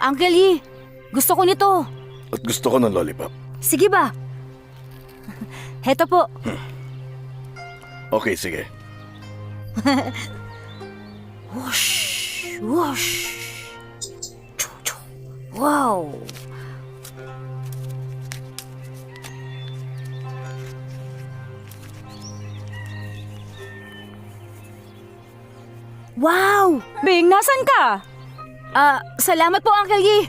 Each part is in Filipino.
Uncle Yi, gusto ko nito. At gusto ko ng lollipop. Sige ba? Heto po. Okay, sige. Whoosh! Whoosh! Chu-chu. Wow! Wow! Bing, nasan ka? Salamat po, Uncle Yi.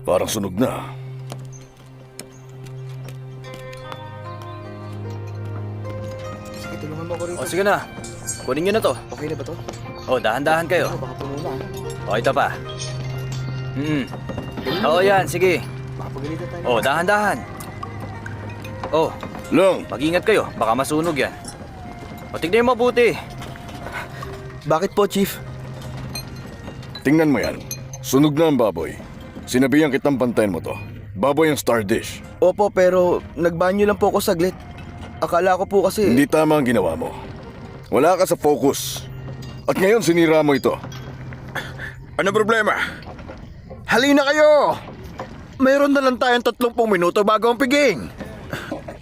Parang sunog na. Sige, tulungan mo ako rito. O sige na, kunin nyo na to. Okay na ba to? O, dahan-dahan kayo. Baka puno na. O, ito pa. Oo, yan, sige. Baka pagalitan tayo. O, dahan-dahan. O, Long, mag-ingat kayo, baka masunog yan. O, tignan mo mabuti. Bakit po, Chief? tingnan mo yan. Sunog na ang baboy. Sinabihan kitang pantayin mo to. Baboy ang star dish. Opo, pero nagbanyo lang po ako saglit. Akala ko po kasi... Hindi tama ang ginawa mo. Wala ka sa focus. At ngayon sinira mo ito. Ano problema? Halina kayo! Mayroon na lang tayong 30 minuto bago ang piging.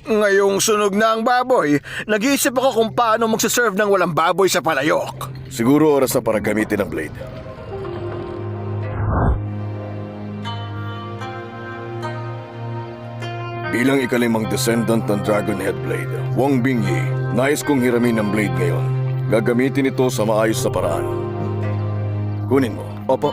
Ngayong sunog na ang baboy, nag-iisip ako kung paano magsaserve ng walang baboy sa palayok. Siguro oras na para gamitin ang blade. Bilang ikalimang descendant ng Dragonhead Blade, Wang Bingyi, nais kong hiramin ang blade ngayon. Gagamitin ito sa maayos na paraan. Kunin mo. Opo.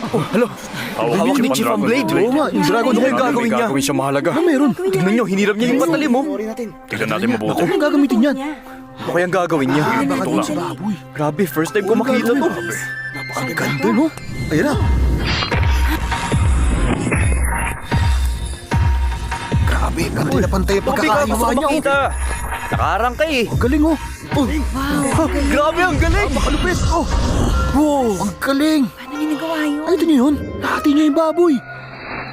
Hawak ni Chief ang blade. Oo nga, yung dragon. Ano yung gagawin niya? Gagawin siya mahalaga. Ano meron? Tignan nyo, hinirap niya yung patalim mo. Sorry natin. Tignan natin mabuti. Ano gagamitin yan? Ano kayang gagawin niya? Baka Ito dun lang. sa baboy. Grabe, first time ko makita to. Napakaganda, no? Ayan na. Grabe, pantay na pantay ang Grabe ka, gusto pagkakahiwa ko niya. makita. Nakaharang ka eh. Ang galing, oh. Oh, Grabe, ang galing. makalupit. Oh. Wow, ang galing. Paano niya nagawa yun? Ay, ito niyo yun. Nahati niya yung baboy.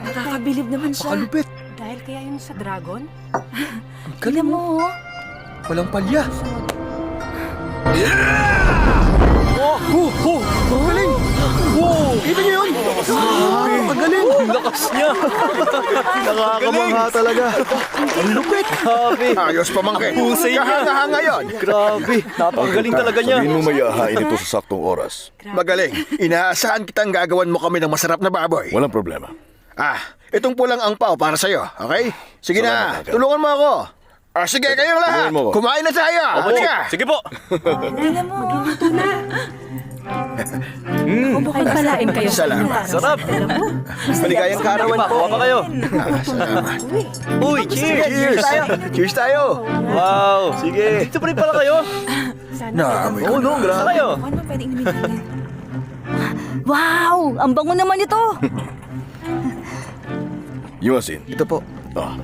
Nakakabilib naman siya. Makalupit. Dahil kaya yun sa dragon? Ang galing, oh. Walang palya. Oh, ang galing. Wow, kita niyo yun. Ang galing. Ang lakas niya. Nakakamangha talaga. Ang lupit. Grabe. Ayos pa mangke. Husay niya. Kahanga-hanga yun. Grabe. Napakagaling talaga niya. Sabihin mo may ahain ito sa saktong oras. Magaling. Inaasahan kitang gagawan mo kami ng masarap na baboy. Walang problema. Itong pulang angpao para sa'yo, okay? Sige na, Salamat, Uncle. tulungan mo ako. Sige, kayong lahat. Tulungan mo ako. Kumain na tayo. Opo, Halika. Chief. Sige po. Pagpalain kayo sa Salamat. Sarap. Maligayang kaarawan Pa, po. kuha pa kayo. Salamat. Uy, cheers. Cheers. Cheers tayo. Wow. Sige. Dito pa rin pala kayo. Naamoy ko. No, grabe. Sa kayo. Ano pwede inumin? Wow! Ang bango naman ito! Yumasin. Ito po. Ah.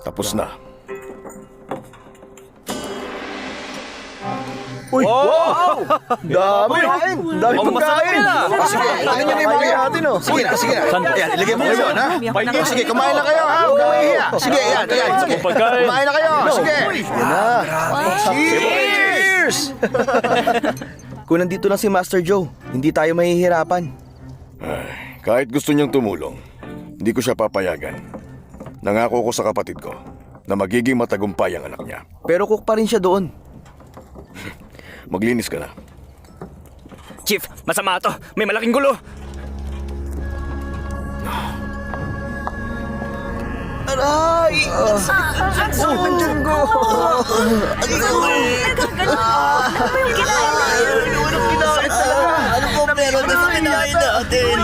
Tapos na. Uy, wow! Dami! Dami Oh, masarap pagkain! yan, ah. Sige, tingnan niyo na yung mga natin, oh. Sige na, sige na. Ayan, ilagay mo yun, ha? Sige, kumain na kayo, ha? Huwag kang mahihiya. Sige, ayan. Sige, kumain na kayo. Sige. Cheers! Kung nandito lang si Master Joe, hindi tayo mahihirapan. Kahit gusto niyang tumulong, hindi ko siya papayagan. Nangako ko sa kapatid ko na magiging matagumpay ang anak niya. Pero cook pa rin siya doon. Maglinis ka na. Chief, masama to. May malaking gulo. Aray! Ang dyan ko! Ano Ano po meron na sa kinain natin?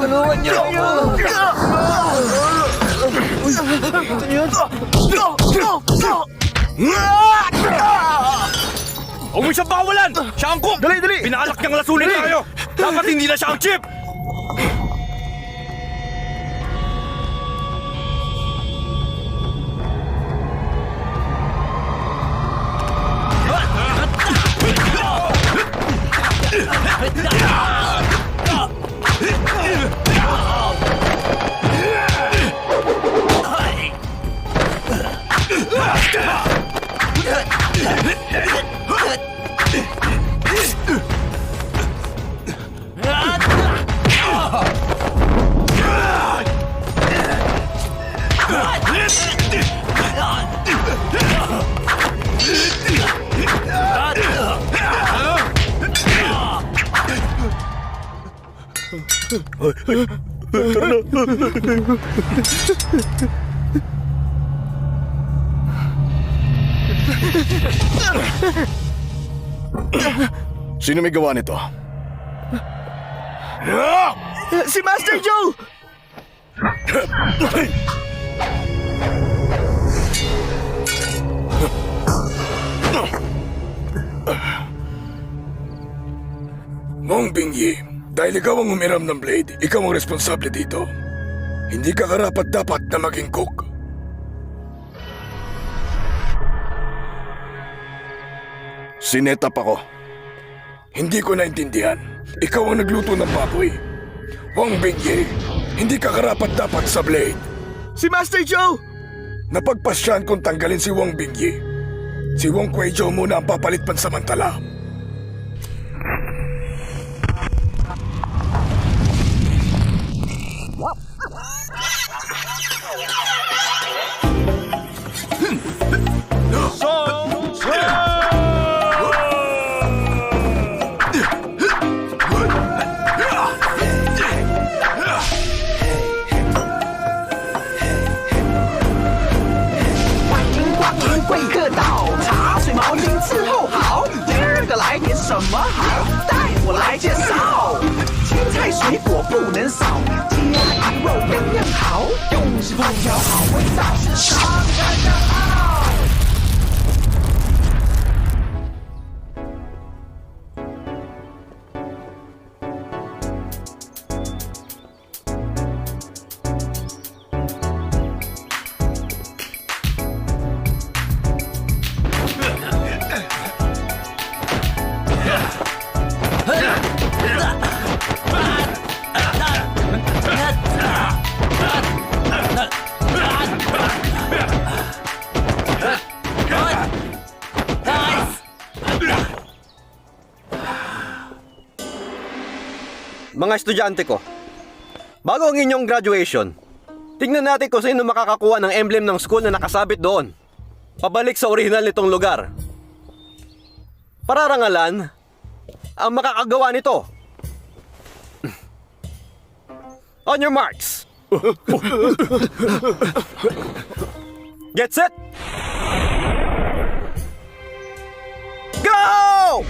Tulungan niyo ako! Huwag mo siyang pakawalan! Siya ang cook! Dali, dali! Pinalak niyang lasunin tayo! Dapat hindi na siya ang chip! Sino may gawa nito? Si Master Joe! Wong Bingyi, dahil ikaw ang umiram ng blade, ikaw ang responsable dito. Hindi ka karapat-dapat na maging cook. Sinetap ako. Hindi ko naintindihan. Ikaw ang nagluto ng baboy. Wong Bingyi, hindi ka karapat-dapat sa blade. Si Master Joe! Napagpasyahan kong tanggalin si Wong Bingyi. Si Wong Kuei-jo muna ang papalit pansamantala. Mga estudyante ko, bago ang inyong graduation, tingnan natin kung sino makakakuha ng emblem ng school na nakasabit doon. Pabalik sa orihinal nitong lugar. Pararangalan ang makakagawa nito. On your marks. Get set. Go!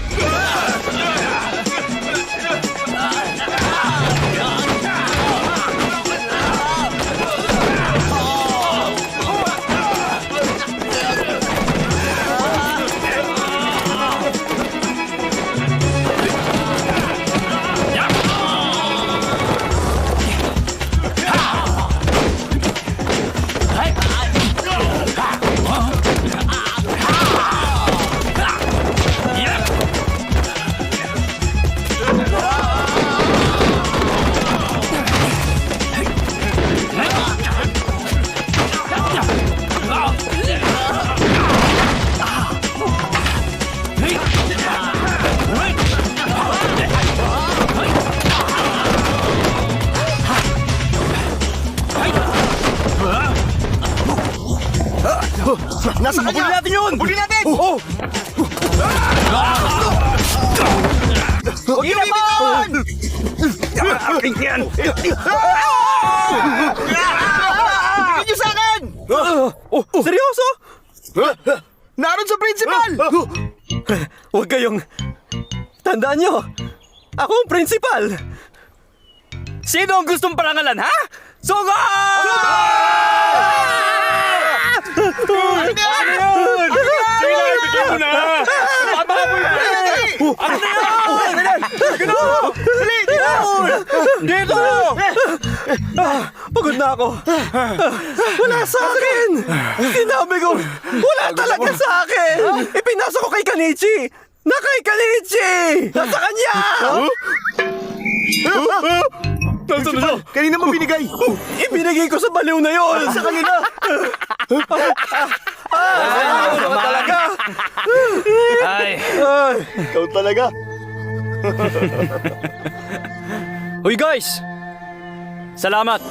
Nasa kanya! Huli natin yun! Huli natin! Oh! Huwag niyo bitawan! Aking yan! Bigyan niyo sa akin! Seryoso? Naroon sa principal! Huwag kayong... Tandaan nyo, ako ang principal. Sino ang gustong parangalan, ha? Sugo! Pagod na ako. Wala sa akin. Sinabi ko, wala talaga sa akin. Ipinasa ko kay Kanichi. Na kay Kanichi. Nasa kanya. Kanina mo binigay! Ibinigay ko sa baliw na yon. Sa kanila. Talaga. Ay, Ikaw talaga! Hoy guys! Salamat!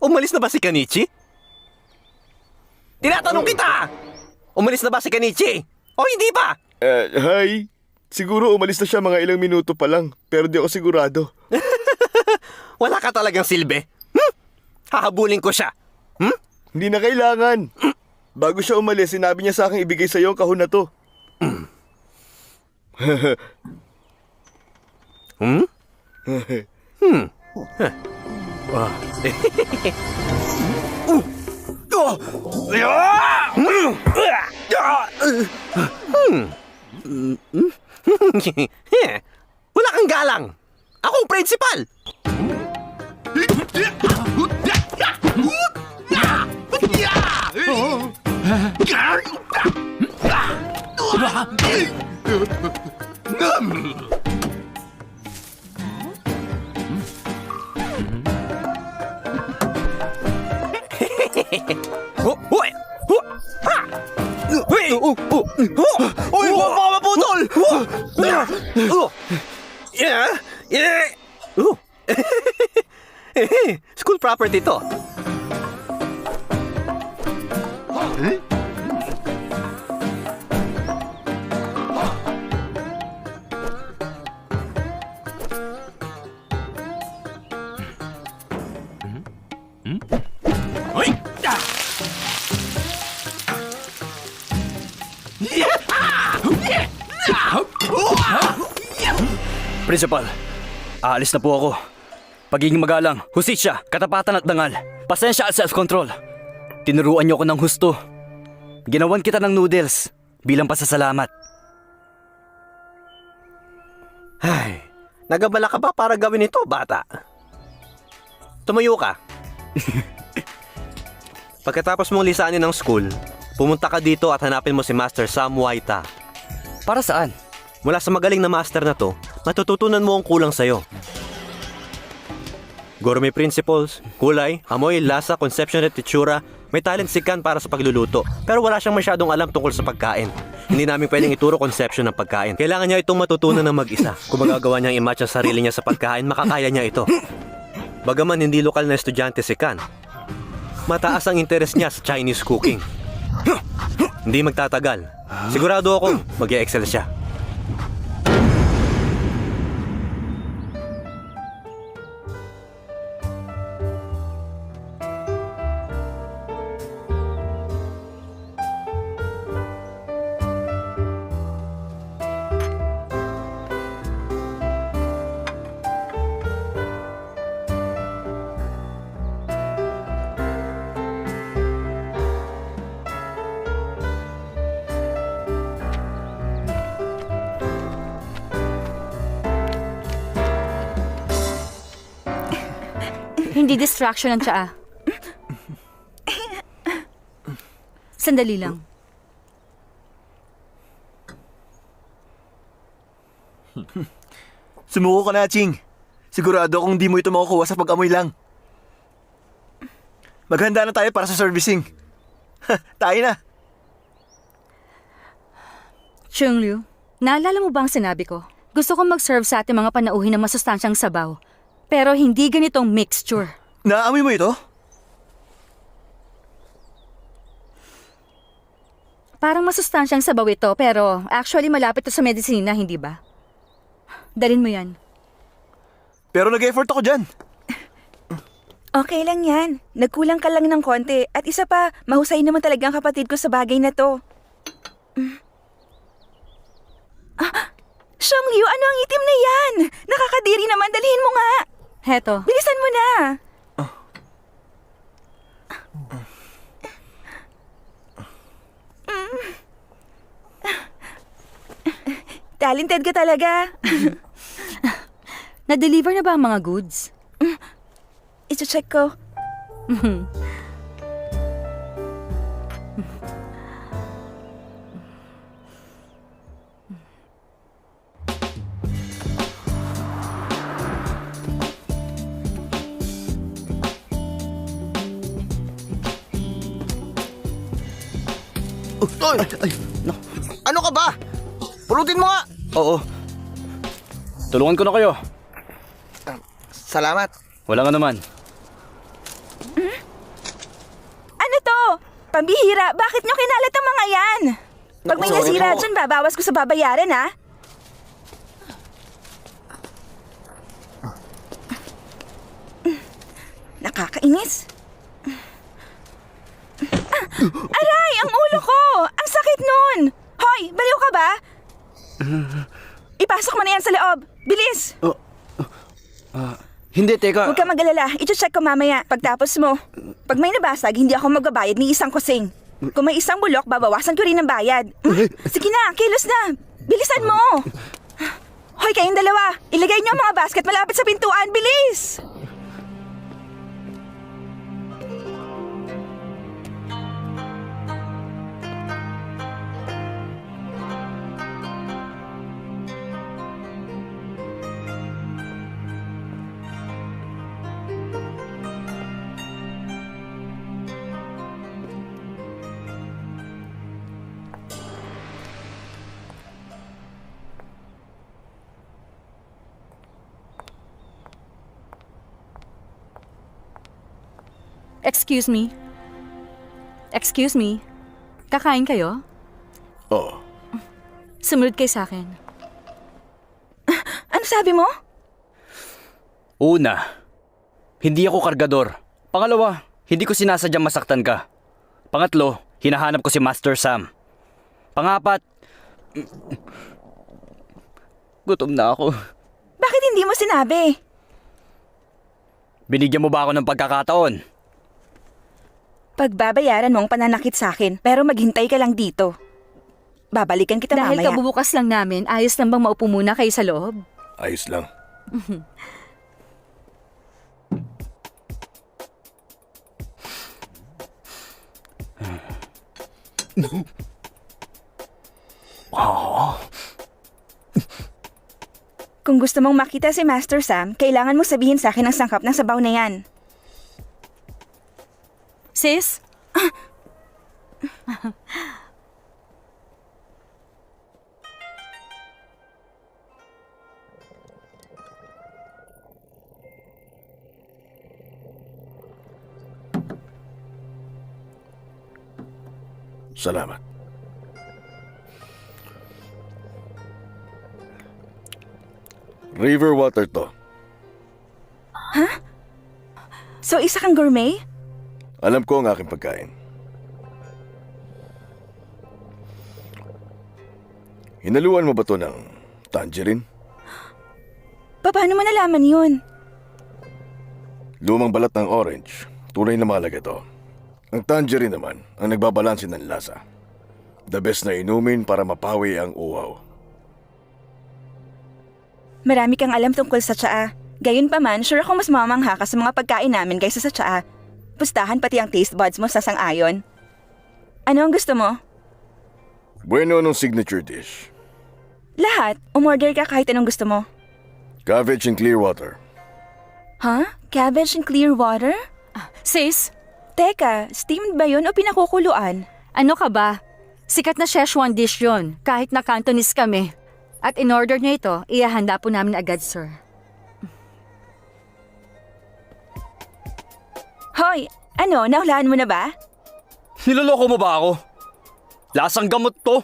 Umalis na ba si Kanichi? Tinatanong kita! Umalis na ba si Kanichi? O hindi pa? Hi! Siguro umalis na siya mga ilang minuto pa lang, pero di ako sigurado. Wala ka talagang silbi. Hahabulin ko siya. Hindi na kailangan. Bago siya umalis, sinabi niya sa akin ibigay sa iyo ang kahon na to. Wala kang galang. Akong principal. Uy, huwag mga maputol! School property to. Principal, aalis na po ako. Pagiging magalang, hustisya, katapatan at dangal. Pasensya at self-control. Tinuruan niyo ako ng husto. Ginawan kita ng noodles bilang pasasalamat. Ay, nagabala ka ba para gawin ito, bata? Tumayo ka. Pagkatapos mong lisanin ng school, pumunta ka dito at hanapin mo si Master Sam Waita. Para saan? Mula sa magaling na master na to, matututunan mo ang kulang sa'yo. Gourmet principles, kulay, amoy, lasa, conception at itsura, may talent si Kan para sa pagluluto. Pero wala siyang masyadong alam tungkol sa pagkain. Hindi namin pwedeng ituro conception ng pagkain. Kailangan niya itong matutunan ng mag-isa. Kung magagawa niyang i-match ang sarili niya sa pagkain, makakaya niya ito. Bagaman hindi lokal na estudyante si Kan, mataas ang interes niya sa Chinese cooking. Hindi magtatagal. Sigurado ako, mag-e-excel siya. Hindi distraction ang tsaa. Sandali lang. Sumuko ka na, Ching. Sigurado akong di mo ito makukuha sa pag-amoy lang. Maghanda na tayo para sa servicing. Tayo na. Chunglu, naalala mo ba ang sinabi ko? Gusto kong mag-serve sa ating mga panauhin ng masustansyang sabaw. Pero hindi ganitong mixture. Naamoy mo ito? Parang masustansyang sabaw ito, pero actually malapit to sa medisina, hindi ba? Dalin mo yan. Pero nag-effort ako dyan. Okay lang yan. Nagkulang ka lang ng konti. At isa pa, mahusay naman talaga ang kapatid ko sa bagay na to. Xiongyu, ano ang itim na yan? Nakakadiri naman, dalhin mo nga. Heto. Bilisan mo na. Talented ka talaga. Na-deliver na ba ang mga goods? I-check ko. Ano ka ba? Pulutin mo nga! Oo. Tulungan ko na kayo. Salamat. Wala nga naman. Ano to? Pambihira, bakit nyo kinalat ang mga yan? Pag may Naku, sorry nasira po. dyan, babawas ko sa babayaran, ha? Nakakainis. Aray, ang ulo ko! Ang sakit nun! Hoy, baliw ka ba? Ipasok mo na yan sa loob. Bilis! Hindi, teka. Huwag ka mag-alala. I-check ko mamaya. Pagtapos mo. Pag may nabasag, hindi ako magbabayad ni isang kusing. Kung may isang bulok, babawasan ko rin ng bayad. Sige na, kilos na. Bilisan mo. Hoy, kayong dalawa. Ilagay niyo ang mga basket malapit sa pintuan. Bilis! Excuse me. Excuse me. Kakain kayo? Oo. Sumunod kayo sa akin. Ano sabi mo? Una, hindi ako kargador. Pangalawa, hindi ko sinasadyang masaktan ka. Pangatlo, hinahanap ko si Master Sam. Pangapat, gutom na ako. Bakit hindi mo sinabi? Binigyan mo ba ako ng pagkakataon? Pagbabayaran mo ang pananakit sa akin, pero maghintay ka lang dito. Babalikan kita Dahil mamaya. kabubukas lang namin, ayos lang bang maupo muna kayo sa loob? Ayos lang. Kung gusto mong makita si Master Sam, kailangan mo sabihin sa akin ang sangkap ng sabaw na yan. Sis? Salamat. River water to. So isa kang gourmet? Alam ko ang aking pagkain. Hinaluan mo ba to ng tangerine? Paano mo nalaman yun? Lumang balat ng orange. Tunay na mahalaga ito. Ang tangerine naman ang nagbabalansin ng lasa. The best na inumin para mapawi ang uhaw. Marami kang alam tungkol sa tsaa. Gayunpaman, sure akong mas mamangha ka sa mga pagkain namin kaysa sa tsaa. Pustahan pati ang taste buds mo sa sang-ayon. Ano ang gusto mo? Bueno, anong signature dish? Lahat. Umorder ka kahit anong gusto mo. Cabbage and clear water. Huh? Cabbage and clear water? Sis, Teka, steamed ba yun o pinakukuluan? ano ka ba? Sikat na Szechuan dish yon, kahit na Cantonese kami. At in-order niyo ito, ihahanda po namin agad, sir. Hoy, ano, nahulaan mo na ba? Niloloko mo ba ako? Lasang gamot to.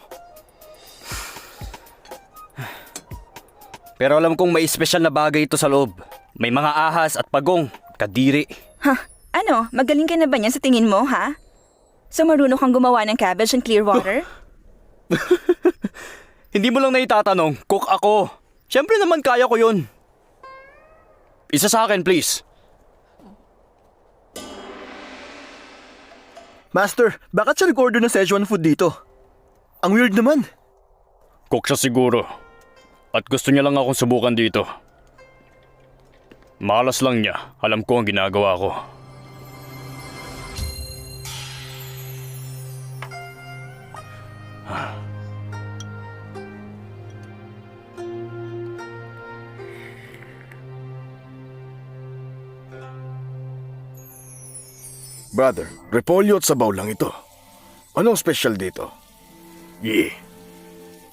Pero alam kong may espesyal na bagay ito sa loob. May mga ahas at pagong, kadiri. Ano, magaling ka na ba niyan sa tingin mo, ha? So marunong kang gumawa ng cabbage and clear water? Hindi mo lang naitatanong, cook ako. Siyempre naman kaya ko yun. Isa sa akin, please. Master, bakit siya nag-order ng Szechuan food dito? Ang weird naman. Cook siya siguro. At gusto niya lang akong subukan dito. Malas lang niya. Alam ko ang ginagawa ko. Brother, repolyo at sabaw lang ito. Anong special dito?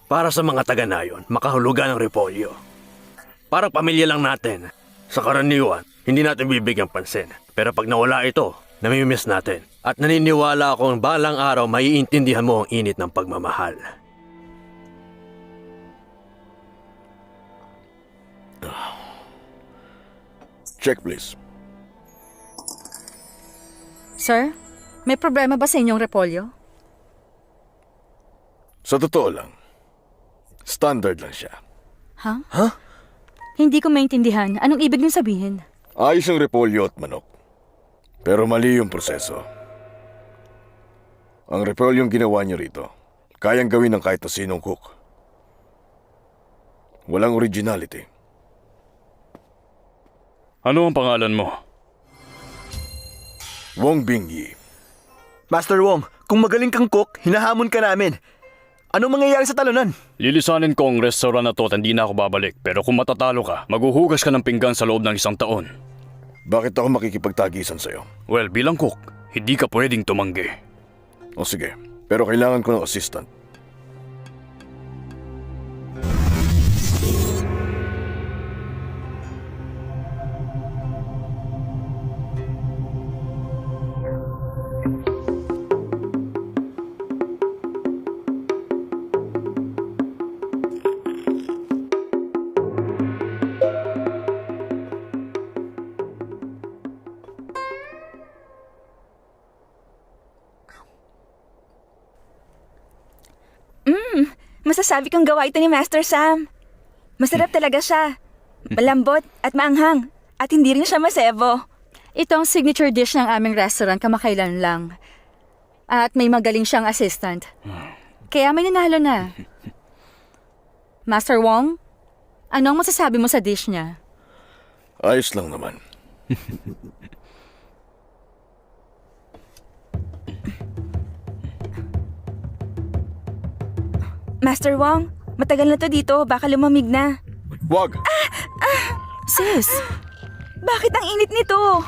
Para sa mga taga-nayon, makahulugan ng repolyo. Parang pamilya lang natin. Sa karaniwan, hindi natin bibigyan pansin. Pero pag nawala ito, namimiss natin. At naniniwala akong balang araw maiintindihan mo ang init ng pagmamahal. Check please. Sir, may problema ba sa inyong repolyo? Sa totoo lang, standard lang siya. Hindi ko maintindihan. Anong ibig niyong sabihin? Ayos ang repolyo at manok. Pero mali yung proseso. Ang repolyong ginawa niyo rito, kayang gawin ng kahit na sinong cook. Walang originality. Ano ang pangalan mo? Wong Bingyi. Master Wong, kung magaling kang cook, hinahamon ka namin. Anong mangyayari sa talunan? Lilisanin ko ang restaurant na to at hindi na ako babalik. Pero kung matatalo ka, maghuhugas ka ng pinggan sa loob ng 1 taon. Bakit ako makikipagtagisan sa'yo? Well, bilang cook, hindi ka pwedeng tumanggi. O sige, pero kailangan ko ng assistant. Masasabi kong gawa ito ni Master Sam. Masarap talaga siya. Malambot at maanghang. At hindi rin siya masebo. Ito ang signature dish ng aming restaurant kamakailan lang. At may magaling siyang assistant. Kaya may nanalo na. Master Wong, anong masasabi mo sa dish niya? Ayos lang naman. Master Wong, matagal na to dito. Baka lumamig na. Wag! Sis, Bakit ang init nito?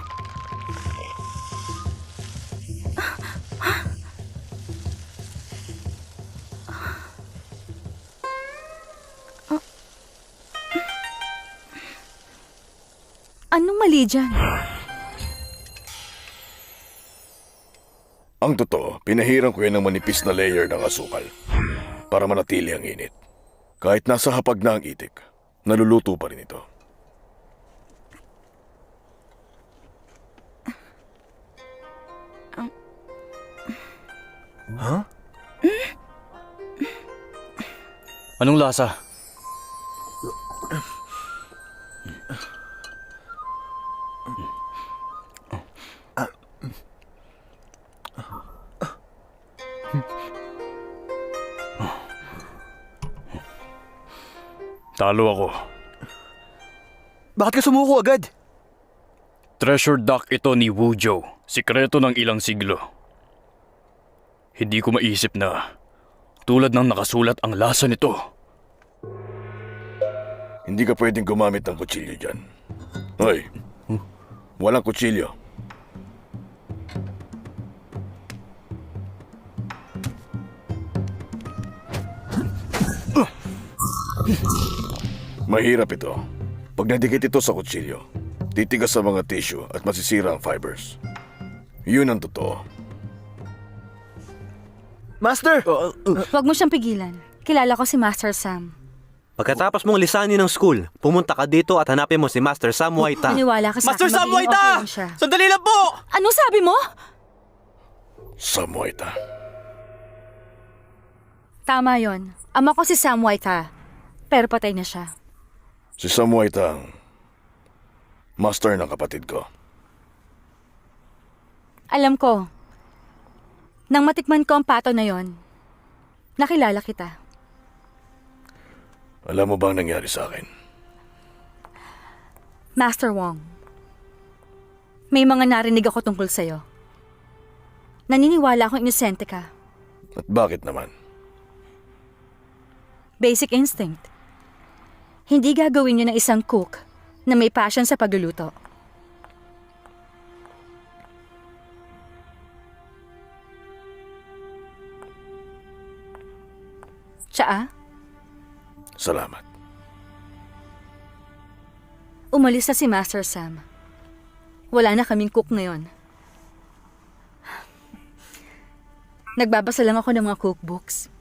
anong mali dyan? Ang totoo, pinahirang ko yan ng manipis na layer ng asukal para manatili ang init. Kahit nasa hapag na ang itik, naluluto pa rin ito. Anong lasa? Talo ako. Bakit ka sumuko agad? Treasure duck ito ni Wuzhou. Sikreto ng ilang siglo. Hindi ko maisip na tulad ng nakasulat ang lasa nito. Hindi ka pwedeng gumamit ng kutsilyo dyan. Hoy, walang kutsilyo. Mahirap ito. Pag nadikit ito sa kutsilyo, titigas sa mga tissue at masisira ang fibers. Yun ang totoo. Master! Huwag mo siyang pigilan. Kilala ko si Master Sam. Pagkatapos mong lisanin ng school, pumunta ka dito at hanapin mo si Master Sam Waita. Maniwala ka sa Master akin, Sam magiging Waita! okay lang siya. Sandali lang po! Anong sabi mo? Samoita. Tama yon. Ama ko si Sam Waita. Pero patay na siya. Si Samoita ang master ng kapatid ko. Alam ko. Nang matikman ko ang pato na yon, nakilala kita. Alam mo bang nangyari sa akin? Master Wong, may mga narinig ako tungkol sa'yo. Naniniwala akong inosente ka. At bakit naman? Basic instinct. Hindi gagawin yun ng isang cook na may passion sa pagluluto. Siya Salamat. umalis na si Master Sam. Wala na kaming cook ngayon. Nagbabasa lang ako ng mga cookbooks.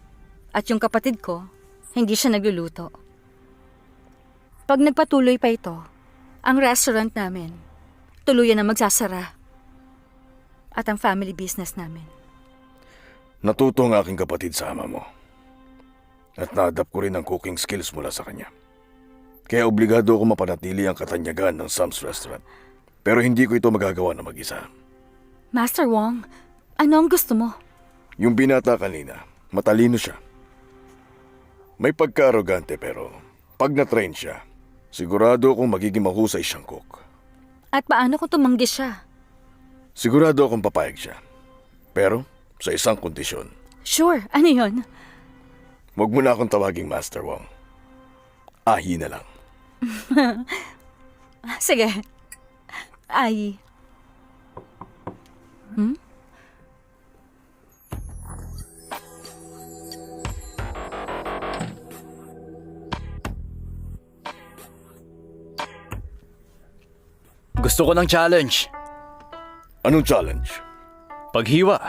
At yung kapatid ko, hindi siya nagluluto. Pag nagpatuloy pa ito, ang restaurant namin, tuluyan na magsasara. At ang family business namin. Natuto ang aking kapatid sa ama mo. At na-adapt ko rin ang cooking skills mula sa kanya. Kaya obligado ako mapanatili ang katanyagan ng Sam's Restaurant. Pero hindi ko ito magagawa na mag-isa. Master Wong, ano ang gusto mo? Yung binata kanina, matalino siya. May pagka-arrogante pero pag na-train siya, sigurado akong magiging mahusay siyang cook. At paano kung tumanggi siya? Sigurado akong papayag siya. Pero sa isang kondisyon. Sure, ano yun? Huwag mo na akong tawaging Master Wong. Ahi na lang. Sige. Ay. Gusto ko ng challenge. Anong challenge? Paghiwa.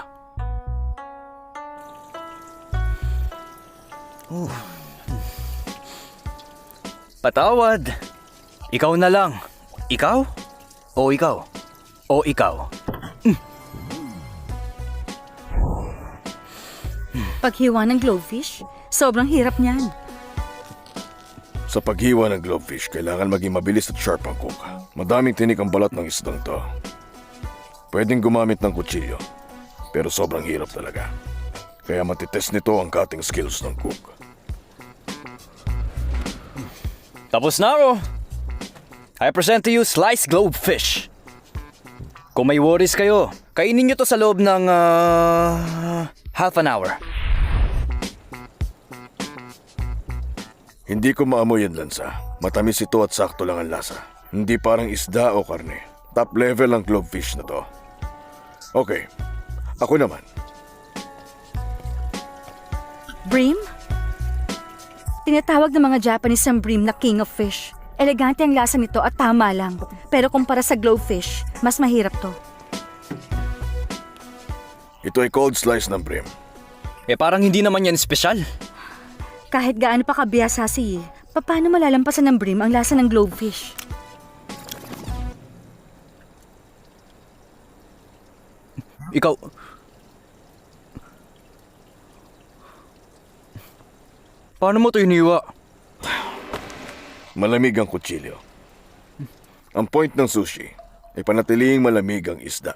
Patawad. Ikaw na lang. Ikaw? O ikaw? O ikaw? Paghiwa ng glowfish? Sobrang hirap niyan. Sa paghiwa ng glowfish, kailangan maging mabilis at sharp ang cook. Madaming tinik ang balat ng isdang to. Pwedeng gumamit ng kutsilyo, pero sobrang hirap talaga. Kaya matitest nito ang cutting skills ng cook. Tapos na ako. I present to you sliced globefish. Kung may worries kayo, kainin nyo to sa loob ng half an hour. Hindi ko maamoy ang lansa. Matamis ito at sakto lang ang lasa. Hindi parang isda o karne. Top level ang globefish na to. Okay, ako naman. Bream? Tinatawag ng mga Japanese ang bream na king of fish. Elegante ang lasa nito at tama lang. Pero kumpara sa glowfish, mas mahirap to. Ito ay cold slice ng brim. Parang hindi naman yan espesyal. Kahit gaano pa kabiyasa si paano malalampasan ng bream ang lasa ng glowfish? Ikaw... Paano mo to iniwa? Malamig ang kutsilyo. Ang point ng sushi ay panatiling malamig ang isda.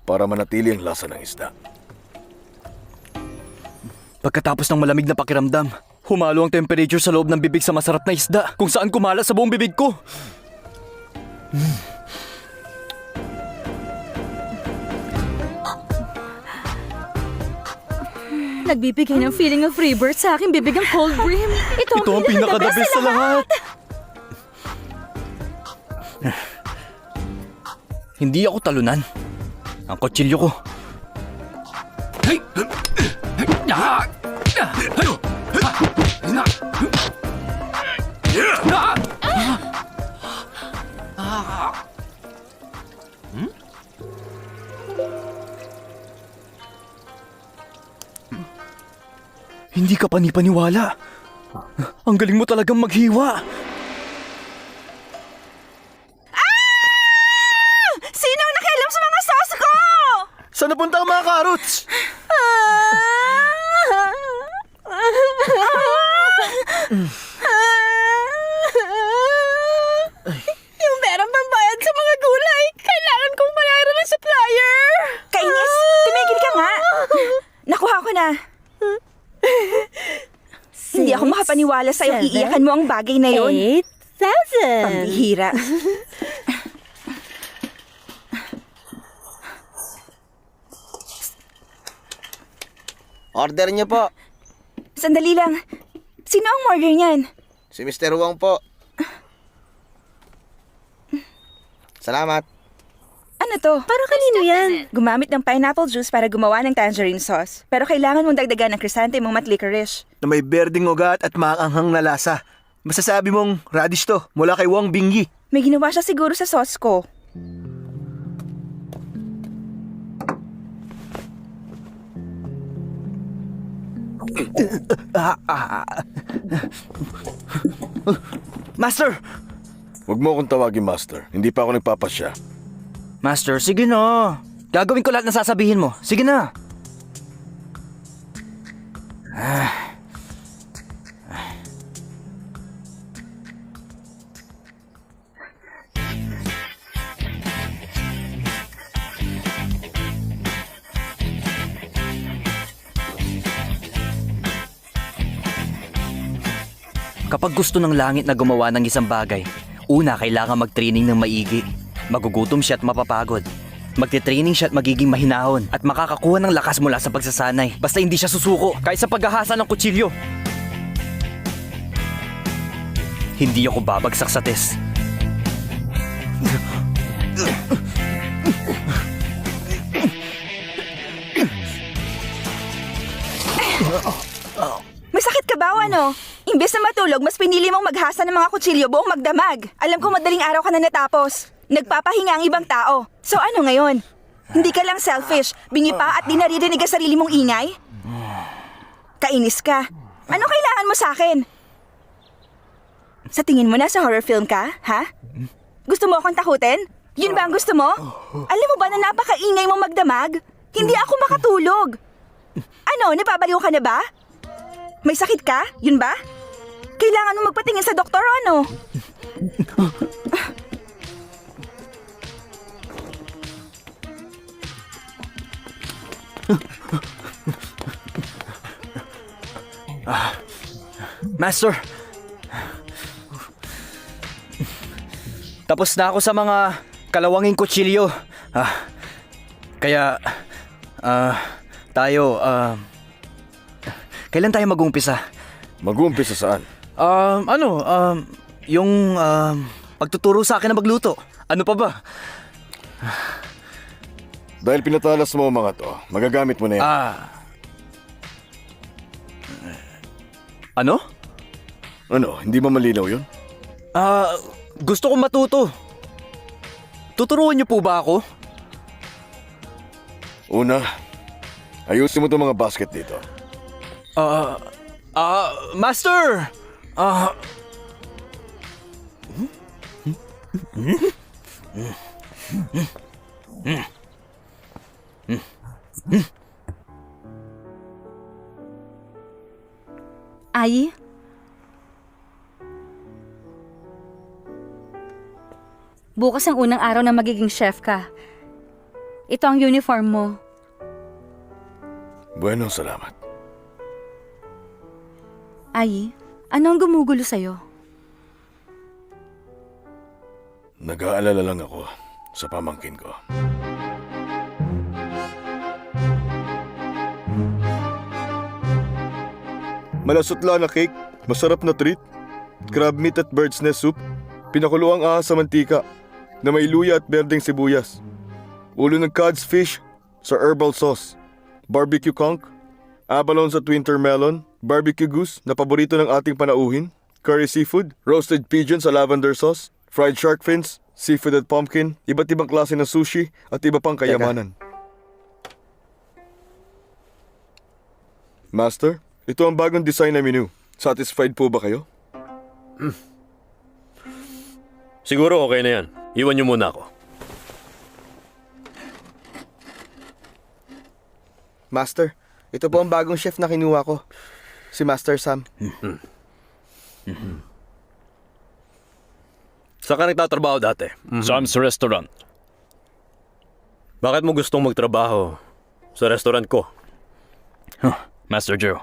Para manatili ang lasa ng isda. Pagkatapos ng malamig na pakiramdam, humalo ang temperature sa loob ng bibig sa masarap na isda kung saan kumala sa buong bibig ko. Nagbibigay ng feeling of rebirth sa aking bibig ang cold bream. Ito Ito ang pinaka-the best sa lahat. Hindi ako talunan. Ang kutsilyo ko. Hindi ka panipaniwala. Ang galing mo talagang maghiwa. Sino ang nakialam sa mga sauce ko? Saan napunta ang mga carrots? Yung perang pambayad sa mga gulay, kailangan kong bayaran ng supplier. Kainis, tumigil ka nga. Nakuha ko na. Hindi ako makapaniwala sa iyong iiyakan mo ang bagay na yun. 8,000. Pambihira. Order niyo po. Sandali lang. Sino ang order niyan? Si Mr. Wong po. Salamat. Ano to? Para kanino yan? Gumamit ng pineapple juice para gumawa ng tangerine sauce. Pero kailangan mong dagdagan ng chrysanthemum at licorice. Na may berdeng ugat at maanghang na lasa. Masasabi mong radish to mula kay Wong Bingi. May ginawa siya siguro sa sauce ko. Master! Huwag mo akong tawagin, Master. Hindi pa ako nagpapasya. Master, sige na. Gagawin ko lahat na sasabihin mo. Sige na. Kapag gusto ng langit na gumawa ng isang bagay, una kailangan mag-training ng maigi. Magugutom siya at mapapagod. Magte-training siya at magiging mahinahon at makakakuha ng lakas mula sa pagsasanay. Basta hindi siya susuko kahit sa paghahasa ng kutsilyo. Hindi ako babagsak sa test. May sakit ka ba o ano? Imbes na matulog, mas pinili mong maghasa ng mga kutsilyo buong magdamag. Alam ko madaling araw ka na natapos. Nagpapahinga ang ibang tao. So ano ngayon? Hindi ka lang selfish, bingi pa at di naririnig ang sarili mong ingay? Kainis ka. Ano kailangan mo sa akin? Sa tingin mo nasa horror film ka, ha? Gusto mo akong takutin? Yun ba ang gusto mo? Alam mo ba na napakaingay mong magdamag? Hindi ako makatulog. Ano, napabaliw ka na ba? May sakit ka? Yun ba? Kailangan mo magpatingin sa doktor o ano? Master! Tapos na ako sa mga kalawanging kutsilyo. Kaya, kailan tayo mag-uumpisa? Mag-uumpisa saan? Yung pagtuturo sa akin na magluto. Ano pa ba? Dahil pinatalas mo ang mga to, magagamit mo na yan. Ano? Ano, hindi ba malinaw yun? Gusto kong matuto. Tuturuan niyo po ba ako? Una, ayusin mo itong mga basket dito. Master! Ai? Bukas ang unang araw na magiging chef ka. Ito ang uniform mo. Bueno, salamat. Ai, ano ang gumugulo sa'yo? Nag-aalala lang ako sa pamangkin ko. Malasutla na cake, masarap na treat, crab meat at bird's nest soup, pinakuluang ahas sa mantika, na may luya at berdeng sibuyas, ulo ng cod's fish sa herbal sauce, barbecue conch, abalone sa winter melon, barbecue goose na paborito ng ating panauhin, curry seafood, roasted pigeon sa lavender sauce, fried shark fins, seafood at pumpkin, iba't ibang klase ng sushi at iba pang kayamanan. Master, ito ang bagong design na menu. Satisfied po ba kayo? Siguro okay na yan. Iwan niyo muna ako. Master, ito po ang bagong chef na kinuha ko. Si Master Sam. Saan ka nagtatrabaho dati? Sam's Restaurant. Bakit mo gustong magtrabaho sa restaurant ko? Master Joe,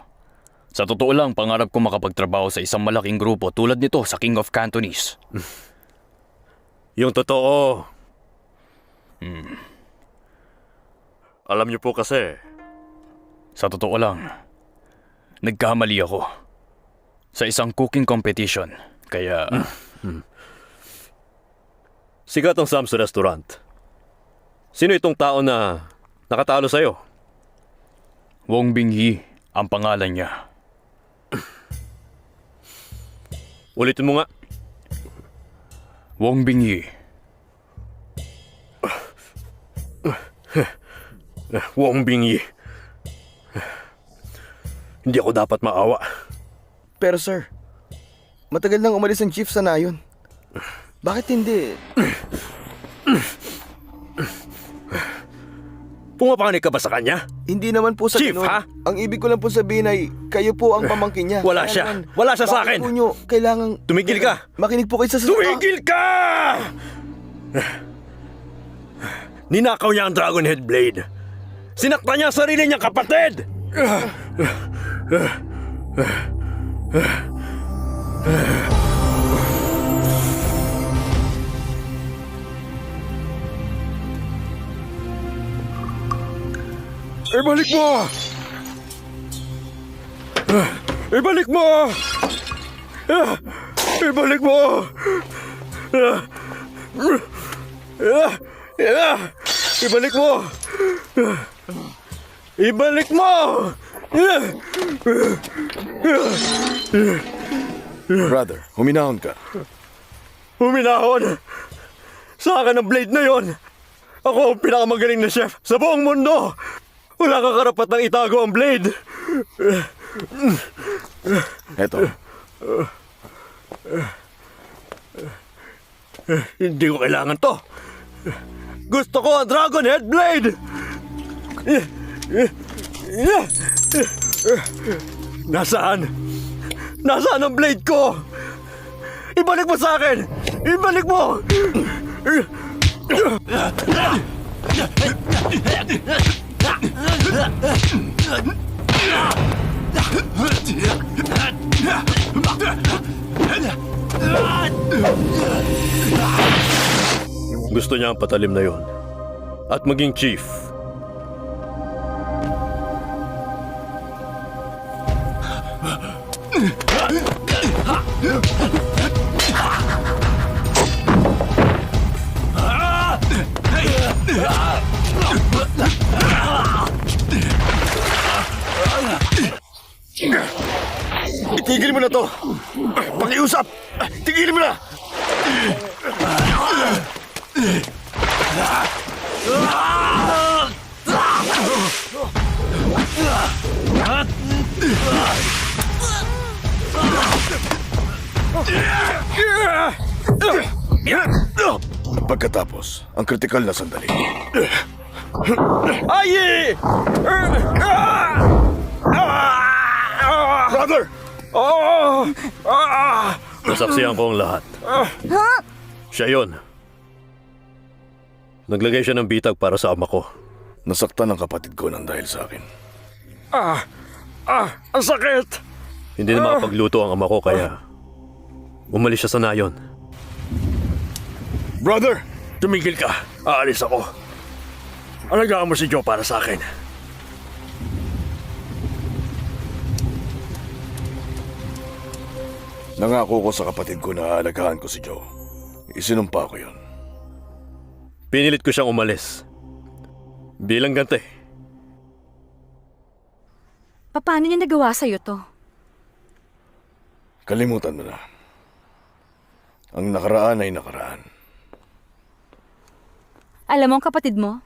sa totoo lang, pangarap ko makapagtrabaho sa isang malaking grupo tulad nito sa King of Cantonese. Yung totoo. Alam niyo po kasi, Sa totoo lang, nagkamali ako sa isang cooking competition. Kaya, sikat ang Sam's Restaurant. Sino itong tao na nakatalo sa'yo? Wong Bingyi ang pangalan niya. Ulitin mo nga. Wong Bingyi. Wong Bingyi. Hindi ako dapat maawa. Pero sir, matagal nang umalis ang chief sa nayon. Bakit hindi? Pumapanig ka ba sa kanya? Hindi naman po sa Chief, ganun. ha? Ang ibig ko lang po sabihin ay kayo po ang pamangkin niya. Wala Kaya siya. naman, Wala siya sa bakit akin. po nyo kailangan... Tumigil ka. Makinig po kayo sa... Tumigil ka! Ninakaw niya ang Dragonhead Blade. Sinaktan niya ang sarili niyang kapatid! Ibalik mo! Ibalik mo! Ibalik mo! Ibalik mo! Ibalik mo! Brother, huminahon ka. Huminahon! Sa akin ang blade na yon! Ako ang pinakamagaling na chef sa buong mundo! Wala kang karapatang itago ang blade! Eto, Hindi ko kailangan to! Gusto ko ang Dragonhead Blade! Nasaan? Nasaan ang blade ko? Ibalik mo sa akin! Ibalik mo! Gusto niya ang patalim na yon at maging chief. Itigil mo na to! Pakiusap! Tigil mo na! pagkatapos, ang kritikal na sandali. Ay! Brother! Nasaksihan ko ang lahat. Siya yun. Naglagay siya ng bitag para sa ama ko. Nasaktan ang kapatid ko nang dahil sa akin. Ang sakit! Hindi na makapagluto ang ama ko kaya umalis siya sa nayon. Brother! Tumigil ka. Aalis ako. Alagaan mo si Joe para sa akin. Nangako ko sa kapatid ko na aalagaan ko si Joe. Isinumpa ko yun. Pinilit ko siyang umalis. Bilang ganti. Paano niya nagawa sa'yo to? Kalimutan mo na. Ang nakaraan ay nakaraan. Alam mo ang kapatid mo?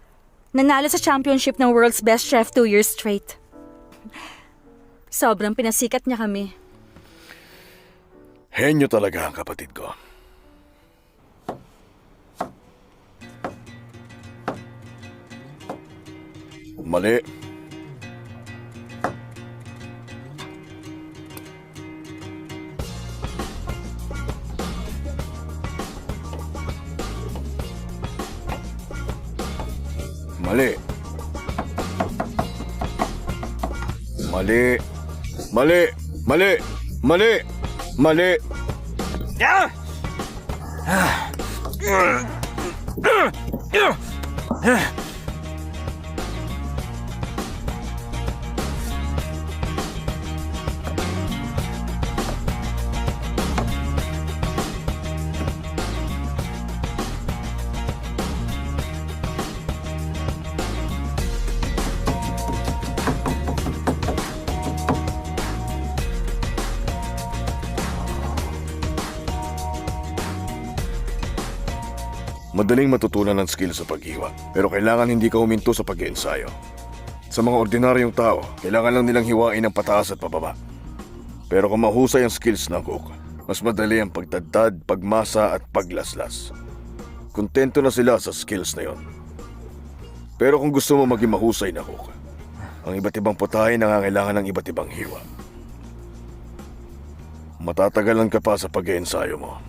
Nanalo sa championship ng World's Best Chef 2 years straight. Sobrang pinasikat niya kami. Henyo talaga ang kapatid ko. Mali. Mali. Mali. Mali. Mali. Mali. Mali. Madaling matutunan ng skill sa paghiwa, pero kailangan hindi ka huminto sa pag-iensayo. Sa mga ordinaryong tao, kailangan lang nilang hiwain ng pataas at pababa. Pero kung mahusay ang skills ng cook, mas madali ang pagtadtad, pagmasa at paglaslas. Kontento na sila sa skills na yon. Pero kung gusto mo maging mahusay na cook, ang iba't ibang putahe nangangailangan ng iba't ibang hiwa. Matatagalan ka pa sa pag-iensayo mo.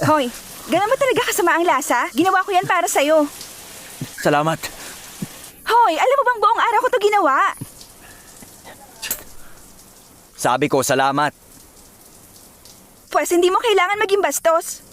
Hoy, ganun ba talaga kasama ang lasa? Ginawa ko yan para sa'yo. Salamat. Hoy, alam mo bang buong araw ko to ginawa? Sabi ko, salamat. Pwes hindi mo kailangan maging bastos.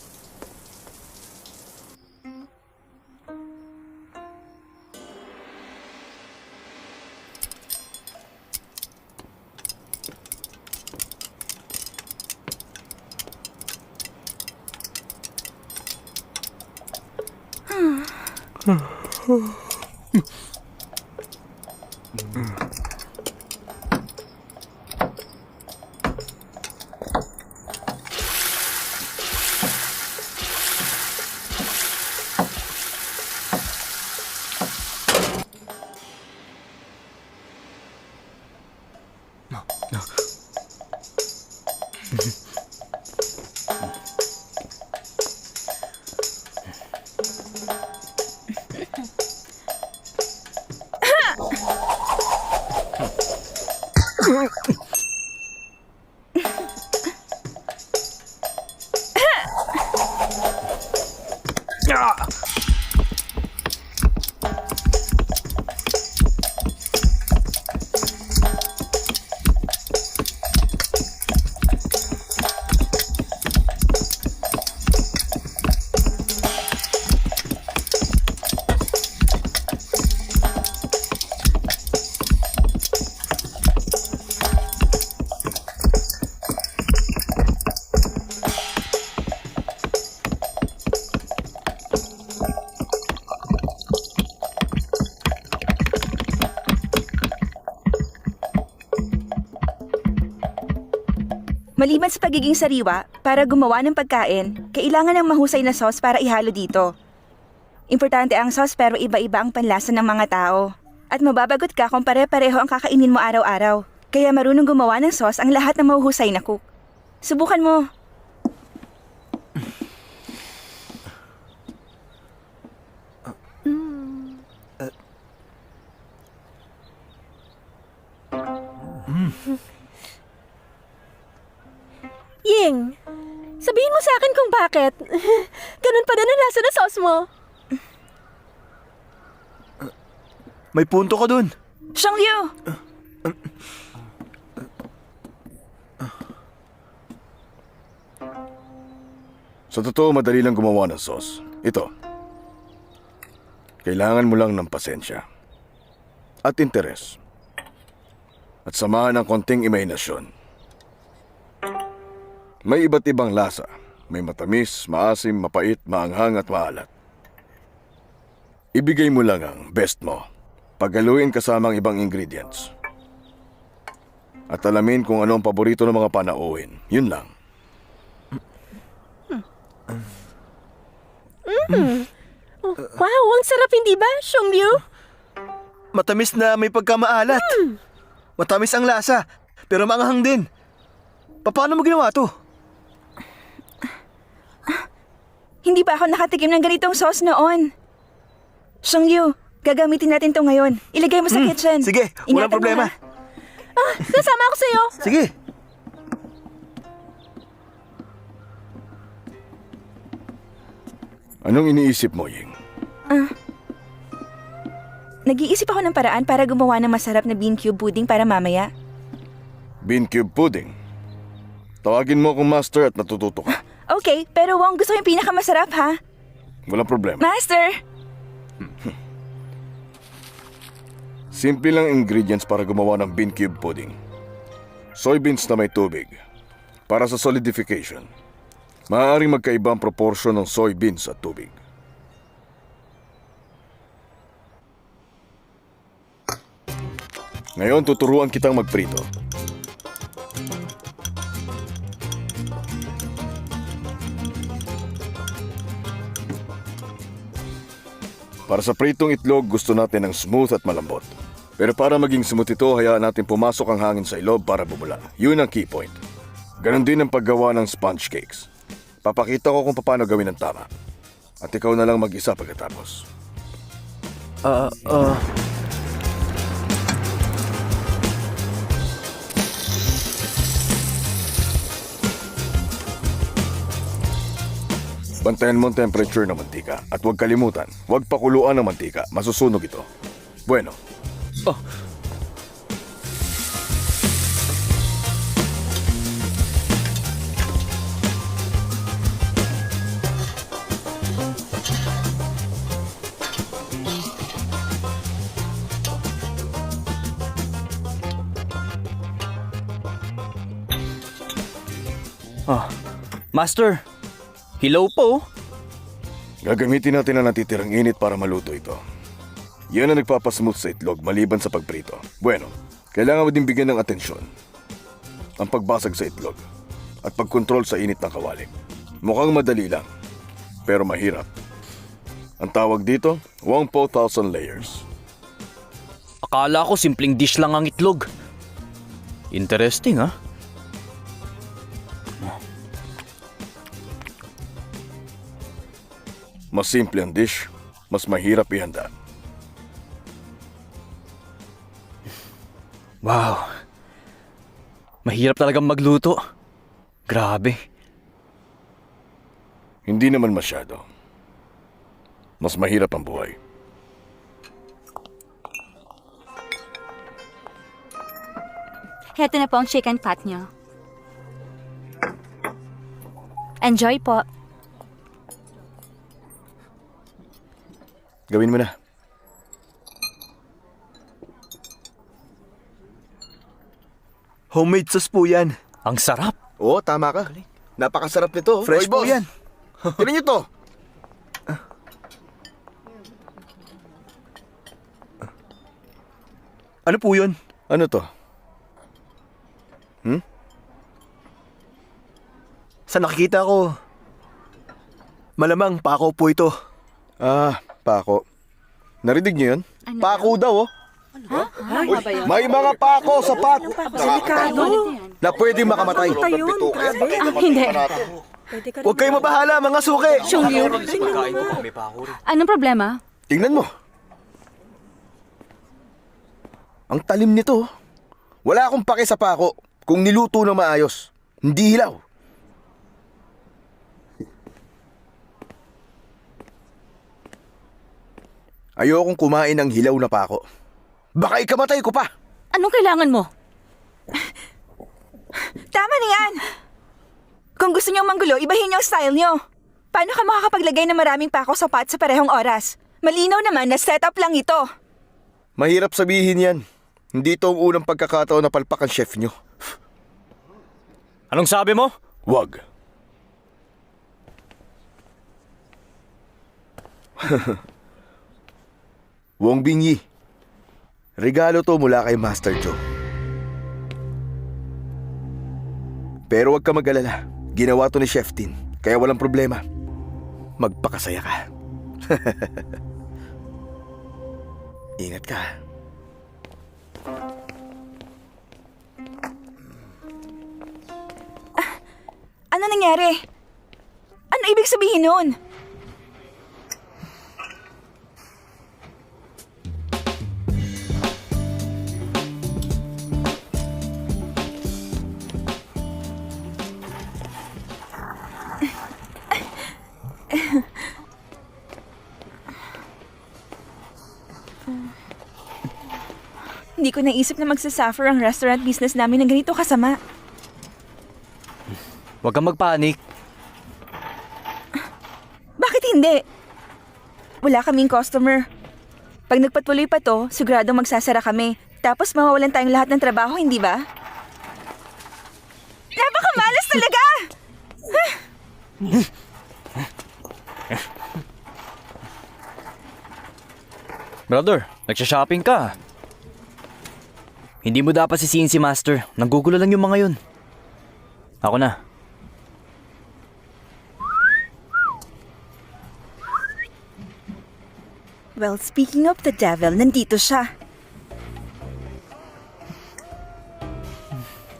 Maliban sa pagiging sariwa, para gumawa ng pagkain, kailangan ng mahusay na sauce para ihalo dito. Importante ang sauce pero iba-iba ang panlasa ng mga tao. At mababagot ka kung pare-pareho ang kakainin mo araw-araw. Kaya marunong gumawa ng sauce ang lahat ng mahuhusay na cook. Subukan mo. Ying, sabihin mo sa akin kung bakit. Ganun pa din ang lasa ng sauce mo. May punto ka dun. Xiangyu! Sa totoo, madali lang gumawa ng sauce. Ito. Kailangan mo lang ng pasensya. At interes. At samahan ng konting imahinasyon. May iba't ibang lasa. May matamis, maasim, mapait, maanghang at maalat. Ibigay mo lang ang best mo. Paghaluin kasama ang ibang ingredients. At alamin kung ano ang paborito ng mga panauhin. Yun lang. Wow, ang sarap hindi ba, Xiongyu? Matamis na may pagkamaalat. Matamis ang lasa, pero maanghang din. Paano mo ginawa to? Hindi pa ako nakatikim ng ganitong sauce noon. Xiongyu, gagamitin natin to ngayon. Ilagay mo sa kitchen. Sige, walang Ingatan mo, problema. ha? Kasama ako sa'yo. Sige. Anong iniisip mo, Ying? Nag-iisip ako ng paraan para gumawa ng masarap na bean cube pudding para mamaya. Bean cube pudding. Tawagin mo akong master at natututo ka. Okay, pero Wong, gusto ko yung pinakamasarap, ha? Walang problema. Master! Simple lang ingredients para gumawa ng bean cube pudding. Soybeans na may tubig. Para sa solidification. Maaaring magkaiba ang proportion ng soybeans at tubig. Ngayon, tuturuan kitang magprito. Para sa pritong itlog, gusto natin ng smooth at malambot. Pero para maging smooth ito, hayaan natin pumasok ang hangin sa ilog para bumula. Yun ang key point. Ganon din ang paggawa ng sponge cakes. Papakita ko kung paano gawin ng tama. At ikaw na lang mag-isa pagkatapos. Bantayan mo ang temperature ng mantika at huwag kalimutan, huwag pakuluan ng mantika, masusunog ito. Bueno. Master, hilaw po. Gagamitin natin ang natitirang init para maluto ito. Yan ang nagpapasmooth sa itlog maliban sa pagprito. Bueno, kailangan mo din bigyan ng atensyon ang pagbasag sa itlog at pagkontrol sa init ng kawali. Mukhang madali lang, pero mahirap. Ang tawag dito, Wong Po 1,000 layers. Akala ko simpleng dish lang ang itlog. Interesting, ha? Mas simple ang dish, mas mahirap ihanda. Wow. Mahirap talagang magluto. Grabe. Hindi naman masyado. Mas mahirap ang buhay. Heto na po ang chicken pot nyo. Enjoy po. Gawin mo na. Homemade sauce po yan. Ang sarap. Oo, tama ka. Napakasarap nito. Fresh Oy, po boss. yan. Tignan niyo to. Ano po yun? Ano to? Sa nakikita ko, malamang pako po ito. Pako. Narinig niyo yun? Pako daw, oh. May mga pako sa pot na pwedeng makamatay. Hindi. Huwag kayong mabahala, mga suki. Anong problema? Tingnan mo. Ang talim nito. Wala akong pake sa pako kung niluto na maayos. Hindi hilaw. Ayokong kumain ng hilaw na pako. Baka ikamatay ko pa. Anong kailangan mo? Tama na yan! Kung gusto niyong manggulo, ibahin niyo ang style niyo. Paano ka makakapaglagay ng maraming pako sa pot sa parehong oras? Malinaw naman na setup lang ito. Mahirap sabihin yan. Hindi ito ang unang pagkakataon na palpak ang chef nyo. Anong sabi mo? Wag. Wong Bingyi. Regalo to mula kay Master Joe. Pero wag ka mag-alala. Ginawa to ni Chef Tin, kaya walang problema. magpakasaya ka. Ingat ka. Ano nangyari? Ano ibig sabihin nun? Hindi ko naisip na magsasuffer ang restaurant business namin ng ganito kasama. Huwag kang magpanik. Bakit hindi? Wala kaming customer. Pag nagpatuloy pa to, siguradong magsasara kami. Tapos mawawalan tayong lahat ng trabaho, hindi ba? Napakamalas talaga! Brother, nagsha-shopping ka. Hindi mo dapat sisihin si Master. Nanggugulo lang yung mga yun. Ako na. Well, speaking of the devil, nandito siya.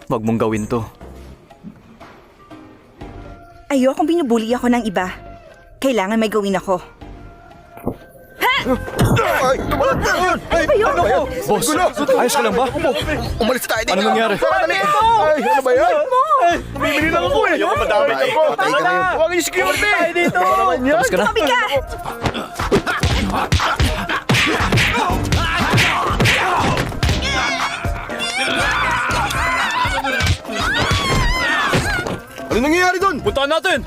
Huwag mong gawin to. Ayokong binubuli ako ng iba. Kailangan may gawin ako. Boss, ayos ka lang ba? Umalis tayo dito! Ano nangyari? Ay, ano ba yan? Bumibili lang ako eh. Ayoko madami ako. Patay ka na yun. Huwag yung security. Dito. Tapos ka na? Mabigat! Ano nangyayari doon? Puntaan natin!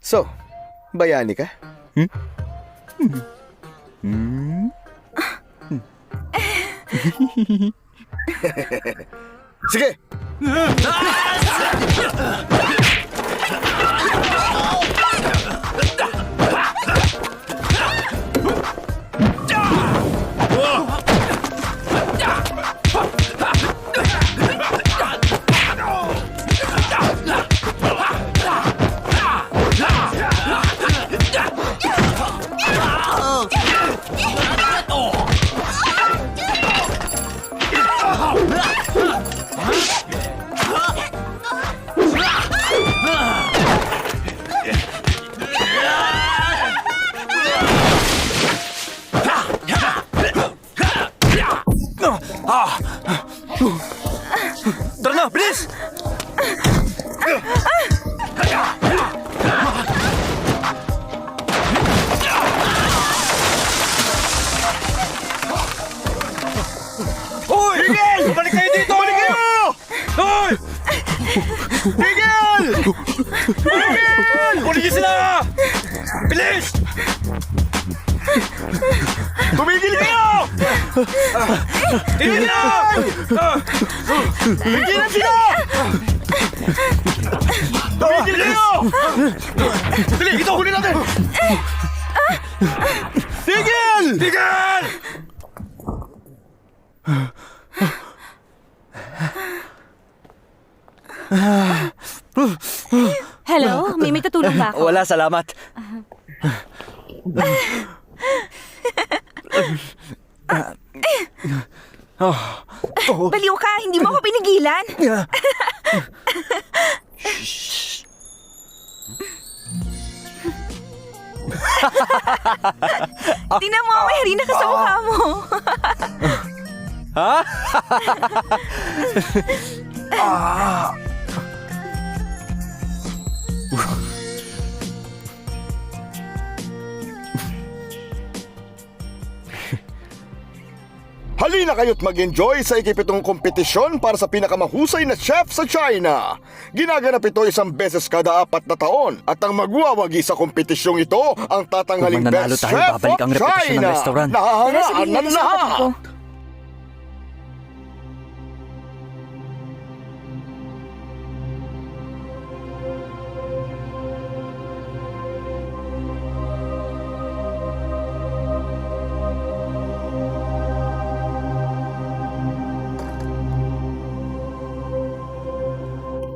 So, bayani ka? Sige! Tara na, bilis! Hoy! Miguel! Bumalik kayo dito! Bumalik kayo! Hoy! Miguel! Miguel! Kunin niyo sila! Bilis! Tumigil kayo! Tigil na! Tigilan sila! Tumigil kayo! Dali, ito, kunin natin! Tigil! Tigil! Hello? May tutulong ba ako? Wala, salamat. Baliw ka, hindi mo ako pinigilan. Tingnan mo, may harina ka sa mukha mo. Halina kayo't mag-enjoy sa ikipitong kompetisyon para sa pinakamahusay na chef sa China. Ginaganap ito 1 beses kada 4 na taon at ang magwawagi sa kompetisyong ito ang tatanghaling Kung mananalo best tayo, chef babalik ang of reputasyon ng China. restaurant. Pero Nahahangaan sabihin ng natin sa kapatid ko. lahat.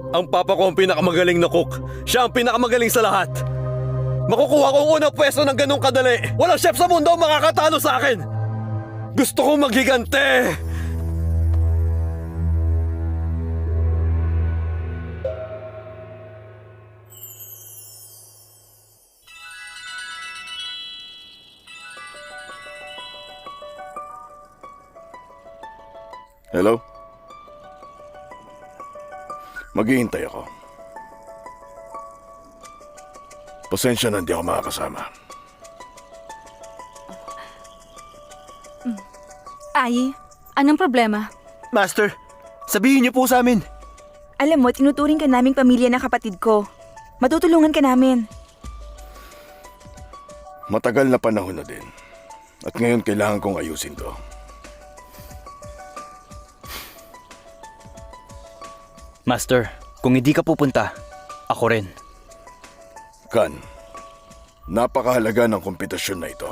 Ang papa ko ang pinakamagaling na cook. Siya ang pinakamagaling sa lahat. Makukuha ko ang unang pwesto ng ganong kadali. Walang chef sa mundo ang makakatalo sa akin. Gusto kong maghigante. Hello? Maghihintay ako. Pasensya na hindi ako makakasama. Ai, anong problema? Master, sabihin niyo po sa amin. Alam mo, tinuturing ka naming pamilya ng kapatid ko. Matutulungan ka namin. Matagal na panahon na din. At ngayon kailangan kong ayusin to. Master, kung hindi ka pupunta, ako rin. Kan, napakahalaga ng kompetisyon na ito.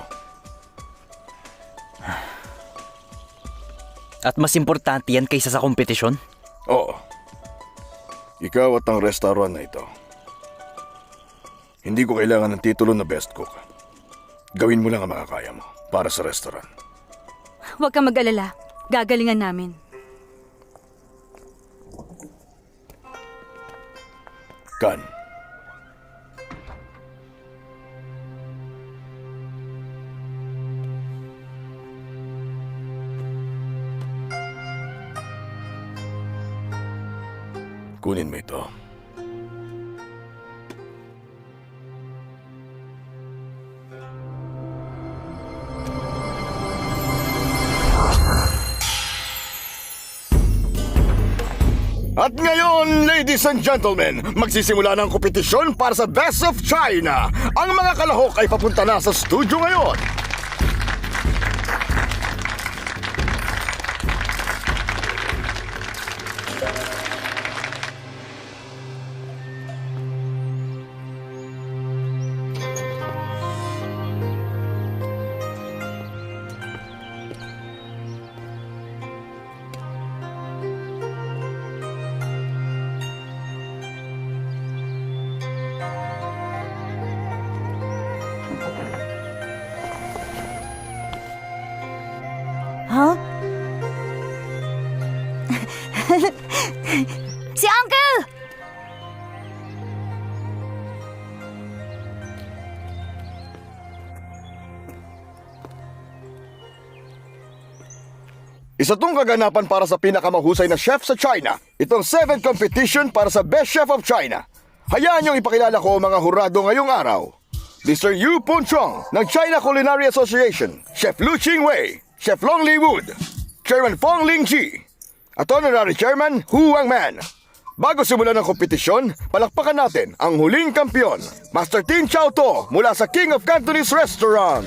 At mas importante yan kaysa sa kompetisyon? Oo. Ikaw at ang restaurant na ito. Hindi ko kailangan ng titulo na best cook. Gawin mo lang ang makakaya mo para sa restaurant. Huwag kang mag-alala. Gagalingan namin. Kan, kunin mo ito. At ngayon, ladies and gentlemen, magsisimula ng kompetisyon para sa Best of China. Ang mga kalahok ay papunta na sa studio ngayon. Huh? Si Uncle! Isa tong kaganapan para sa pinakamahusay na chef sa China. Itong 7th competition para sa Best Chef of China. Hayaan niyong ipakilala ko ang mga hurado ngayong araw. Mr. Yu Punchong ng China Culinary Association, Chef Lu Qingwei, Chef Long Li Wood, Chairman Fong Lingji, at Honorary Chairman Hu Wangman. Bago simulan ng kompetisyon, palakpakan natin ang huling kampiyon, Master Tin Chao To mula sa King of Cantonese Restaurant.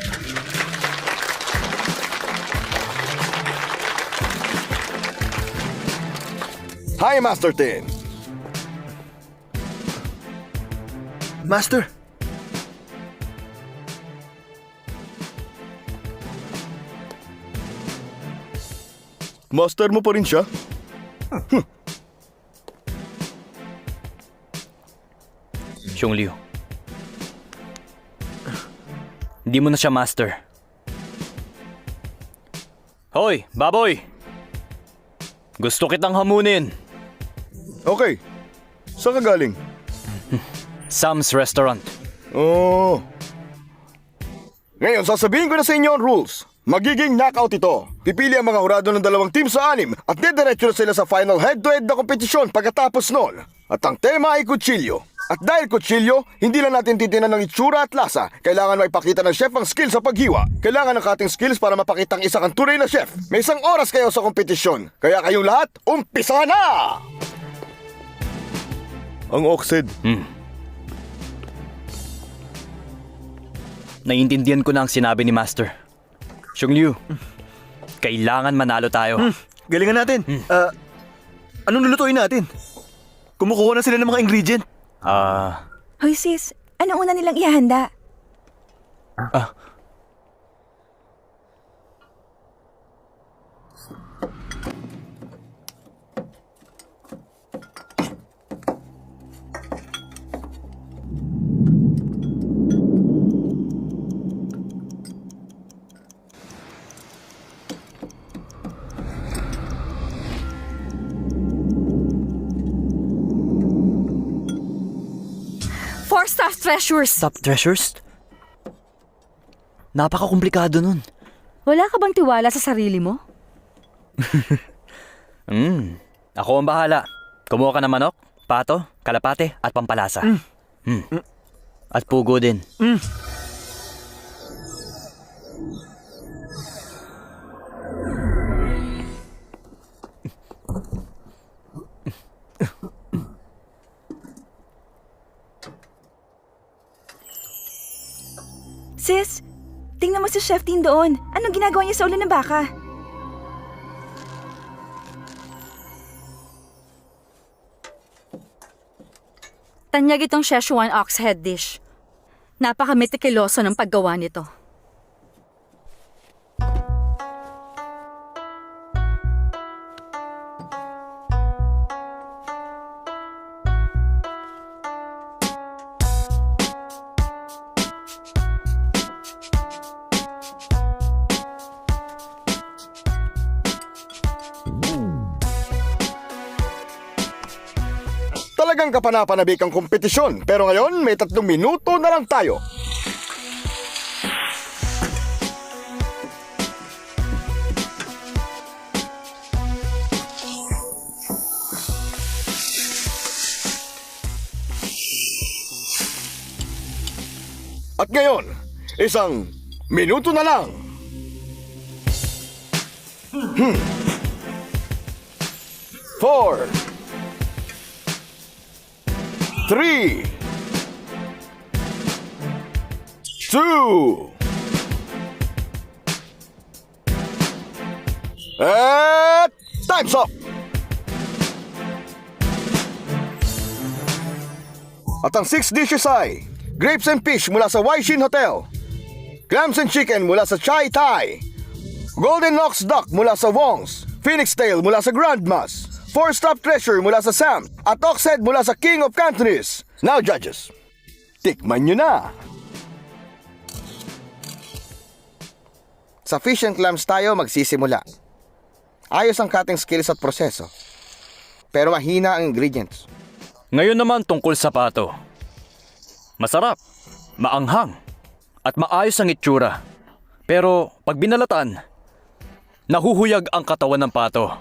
Hi, Master Tin. Master, Master mo pa rin siya? Xiong Liu. Hindi mo na siya master. Hoy, baboy! Gusto kitang hamunin. Okay. Saan ka galing? Sam's Restaurant. Oh. Ngayon, sasabihin ko na sa inyo ang rules. Magiging knockout ito. Pipili ang mga hurado ng dalawang team sa 6 at didiretso na sila sa final head-to-head na kompetisyon pagkatapos noon. At ang tema ay kutsilyo. At dahil kutsilyo, hindi lang natin titinan ng itsura at lasa. Kailangan maipakita ng chef ang skill sa paghiwa. Kailangan ng cutting skills para mapakita ang isa kang tunay na chef. May 1 oras kayo sa kompetisyon. Kaya kayong lahat, umpisa na! Ang oxid. Naiintindihan ko na ang sinabi ni Master. Xiong Liu, kailangan manalo tayo. Galingan natin. Anong lulutuin natin? Kumukuha na sila ng mga ingredient. Hoy sis, ano una nilang ihahanda? Four staff treasures! Top treasures? Napaka-komplikado nun. Wala ka bang tiwala sa sarili mo? Ako ang bahala. Kumuha ka ng manok, pato, kalapate at pampalasa. At pugo din. Sis, tingnan mo si Chef Tin doon. Anong ginagawa niya sa ulo ng baka? Tanyag itong Szechuan ox head dish. Napaka-meticuloso ng paggawa nito. Talagang kapanapanabik ang kompetisyon, pero ngayon may 3 minuto na lang tayo. At ngayon, 1 minuto na lang. 4 3 2 At time's up! At ang 6 dishes ay grapes and fish mula sa Waishin Hotel, clams and chicken mula sa Chai Thai, golden ox duck mula sa Wong's, phoenix tail mula sa Grandma's, 4-stop treasure mula sa Sam, at ox head mula sa King of Cantonese. Now judges, tikman nyo na! Sa fish and clams tayo magsisimula. Ayos ang cutting skills at proseso, pero mahina ang ingredients. Ngayon naman tungkol sa pato. Masarap, maanghang, at maayos ang itsura. Pero pag binalatan, nahuhuyag ang katawan ng pato.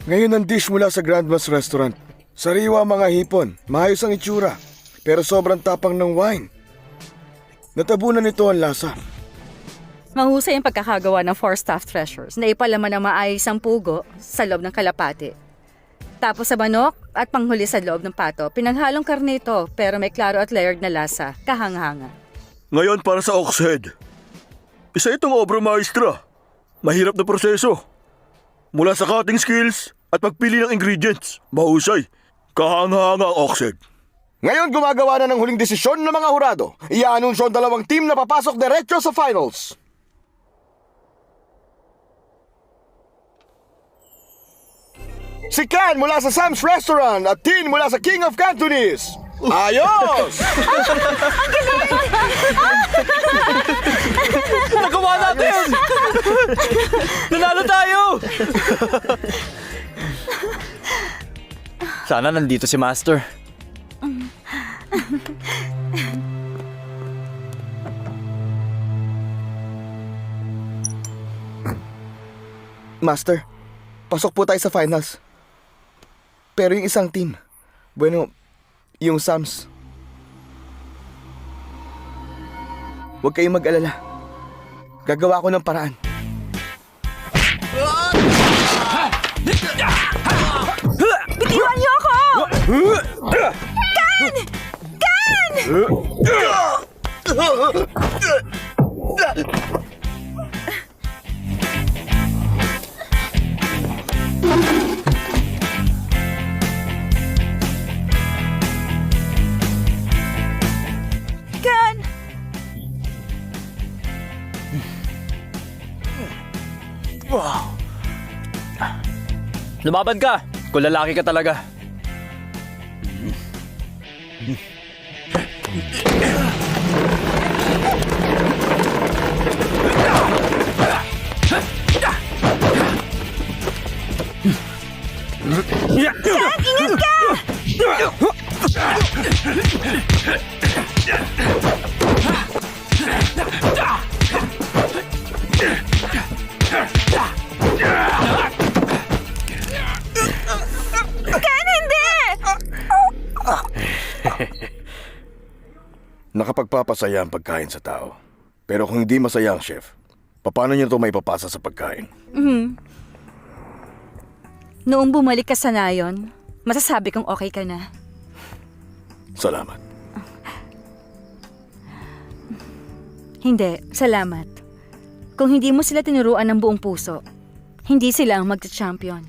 Ngayon ang dish mula sa Grandma's Restaurant. Sariwa mga hipon, maayos ang itsura, pero sobrang tapang ng wine. Natabunan nito ang lasa. Mahusay ang pagkakagawa ng 4 staff treasures na ipalaman ng maayos ang pugo sa loob ng kalapate. Tapos sa manok at panghuli sa loob ng pato, pinaghalong karne ito pero may klaro at layered na lasa, kahanghanga. Ngayon para sa oxhead. Isa itong obra maestra. Mahirap na proseso. Mula sa cutting skills at pagpili ng ingredients. Mahusay. Kahanga-hanga ang oxhead. Ngayon gumagawa na ng huling desisyon ng mga hurado. Iaanunsyo ang 2 team na papasok diretso sa finals. Si Can mula sa Sam's Restaurant at Tin mula sa King of Cantonese. Ayos! Nagawa natin! Nanalo tayo! Sana nandito si Master. Master, pasok po tayo sa finals. Pero yung isang team, bueno, yung Sams. Huwag kayong mag-alala. Gagawa ko ng paraan. Bitiwan niyo ako! Kan! Lumaban ka! Kung lalaki ka talaga. Nakapagpapasaya ang pagkain sa tao. Pero kung hindi masaya ang chef, paano niyo ito maipapasa sa pagkain? Noong bumalik ka sa nayon, masasabi kong okay ka na. Salamat. Hindi, salamat. Kung hindi mo sila tinuruan ng buong puso, hindi sila ang magta-champion.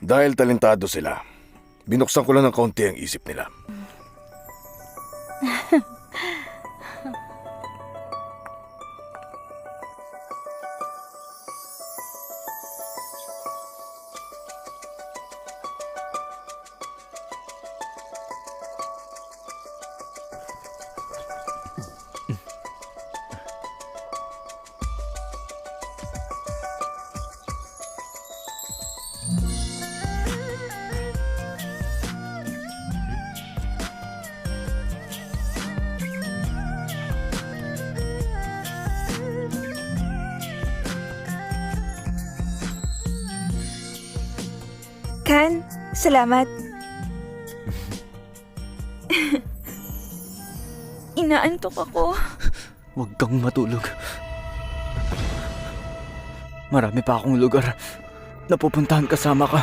Dahil talentado sila, binuksan ko lang ng kaunti ang isip nila. Kan, salamat. Inaantok ako. Huwag kang matulog. Marami pa akong lugar na pupuntahan kasama ka.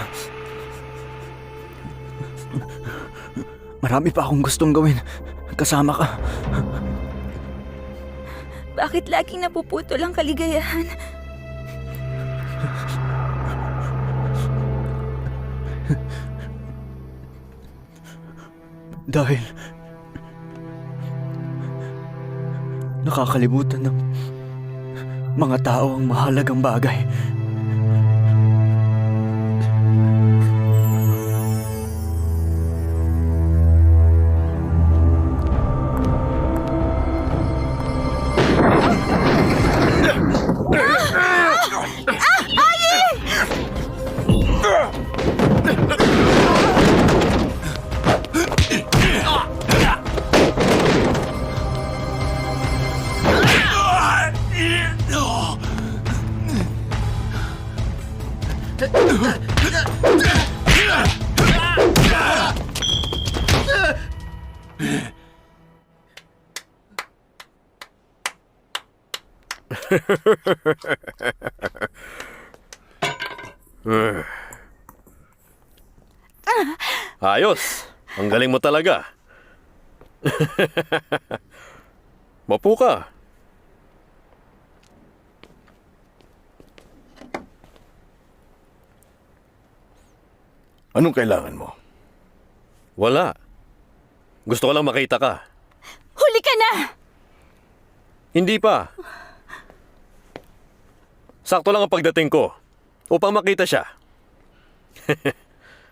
Marami pa akong gustong gawin kasama ka. Bakit laging napuputol ang kaligayahan? Dahil nakakalimutan ng mga tao ang mahalagang bagay. Ayos! Ang galing mo talaga. Mapu ka. Anong kailangan mo? Wala. Gusto ko lang makita ka. Huli ka na! Hindi pa. Sakto lang ang pagdating ko upang makita siya.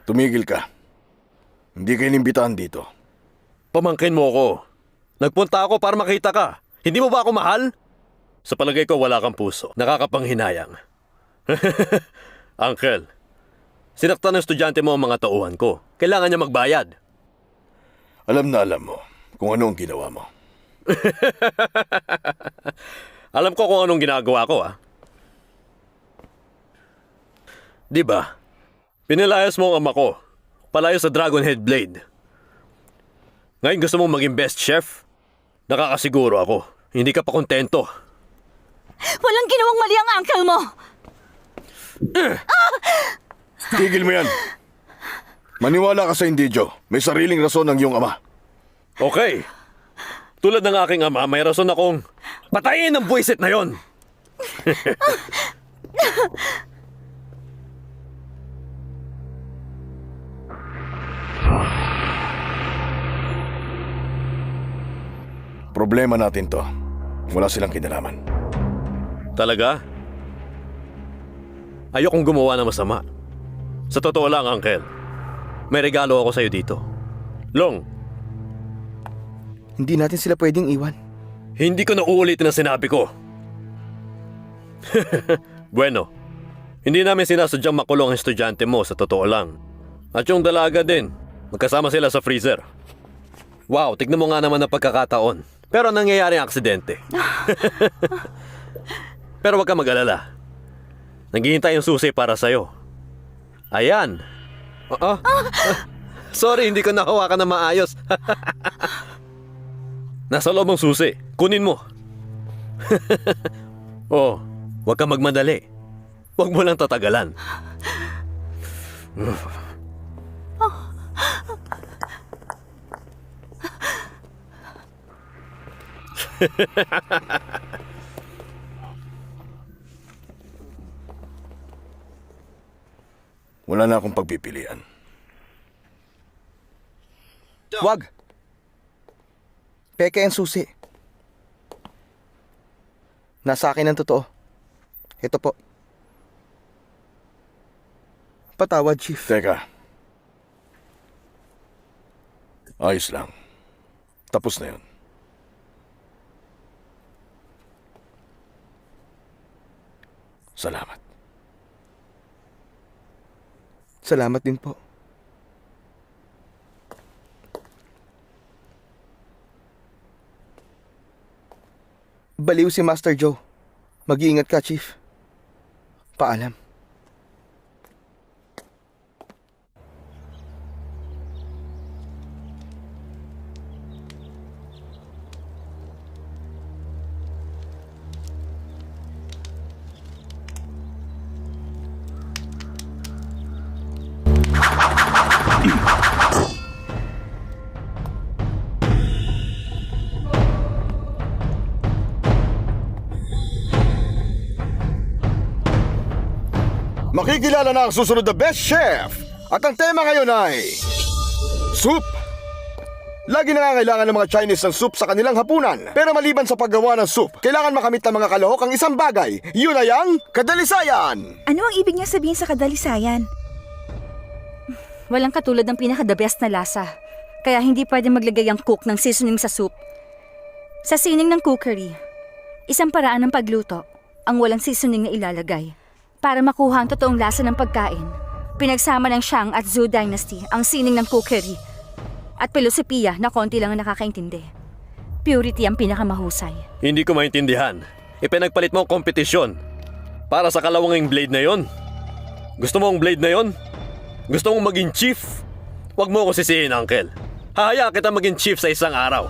Tumigil ka. Hindi kayo inimbitahan dito. Pamangkin mo ako. Nagpunta ako para makita ka. Hindi mo ba ako mahal? Sa palagay ko wala kang puso. Nakakapanghinayang. Uncle, sinaktan ng estudyante mo ang mga tauhan ko. Kailangan niya magbayad. Alam na alam mo kung ano ang ginawa mo. Alam ko kung anong ginagawa ko, ah. Di ba? Pinilayas mo ang ama ko. Palayo sa Dragon Head Blade. Ngayon gusto mong maging best chef? Nakakasiguro ako. Hindi ka pa kontento. Walang ginawang mali ang uncle mo! Tigil mo yan. Maniwala ka sa hindi, Joe. May sariling rason ang iyong ama. Okay. Tulad ng aking ama, may rason akong patayin ang buwisit na yon. Problema natin to. Wala silang kinalaman. Talaga? Ayokong gumawa ng masama. Sa totoo lang, Uncle. May regalo ako sa'yo dito. Long, Hindi natin sila pwedeng iwan. hindi ko na uulitin ang sinabi ko. Bueno, hindi namin sinasadyang makulong ang estudyante mo sa totoo lang. At yung dalaga din, magkasama sila sa freezer. Wow, tignan mo nga naman ang pagkakataon. Pero nangyayari ang aksidente. Pero wag ka mag-alala. Naghihintay yung susi para sa'yo. Ayan. Sorry, hindi ko nahawakan na maayos. Nasa loob ang susi. Kunin mo. Oh, wag ka magmadali. Wag mo lang tatagalan. Wala na akong pagpipilian. Wag! Peke ang susi. Nasa akin ang totoo. Ito po. Patawad, Chief. Teka. Ayos lang. Tapos na yun. Salamat. Salamat din po. Baliw si Master Joe. Mag-iingat ka, Chief. Paalam. Makikilala na ang susunod na Best Chef! At ang tema ngayon ay... Soup! Lagi nangangailangan ng mga Chinese ng soup sa kanilang hapunan. Pero maliban sa paggawa ng soup, kailangan makamit ng mga kalahok ang isang bagay. Yun ay ang kadalisayan! Ano ang ibig niya sabihin sa kadalisayan? Walang katulad ng pinaka-the best na lasa. Kaya hindi pwede maglagay ang cook ng seasoning sa soup. Sa sining ng cookery, isang paraan ng pagluto ang walang seasoning na ilalagay. Para makuha ang totoong lasa ng pagkain, pinagsama ng Shang at Zhou Dynasty ang sining ng cookery at filosofiya na konti lang ang nakakaintindi. Purity ang pinakamahusay. Hindi ko maintindihan. Ipinagpalit mo ang kompetisyon. Para sa kalawanging blade na yon. Gusto mo ang blade na yon? Gusto mong maging chief? Huwag mo ako sisihin, Uncle. Hahayaan kita maging chief sa isang araw.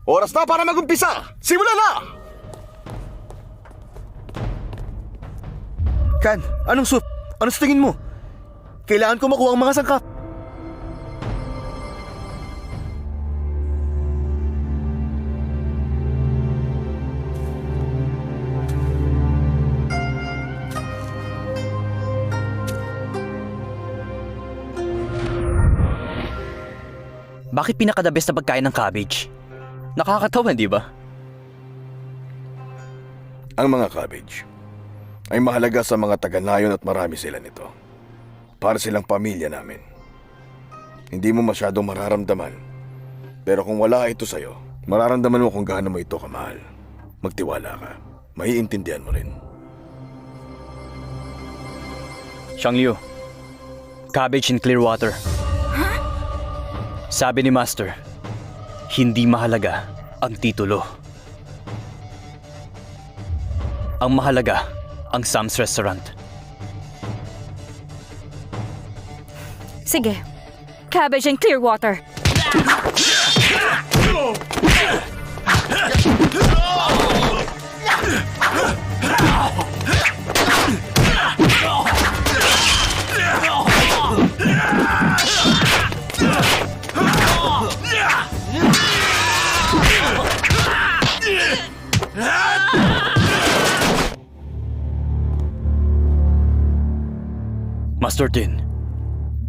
Oras na para mag-umpisa! Simula na! Kan, anong soup? Ano sa tingin mo? Kailangan ko makuha ang mga sangkap. Bakit pinaka-the best na pagkain ng cabbage? Nakakatawa, di ba? Ang mga cabbage ay mahalaga sa mga taga-nayon at marami sila nito. Para silang pamilya namin. Hindi mo masyadong mararamdaman. Pero kung wala ito sa'yo, mararamdaman mo kung gaano mo ito kamahal. Magtiwala ka. Maiintindihan mo rin. Xiang Liu, cabbage in clear water. Sabi ni Master, hindi mahalaga ang titulo. Ang mahalaga ang Sam's Restaurant. Sige. Cabbage and clear water. Master Tin,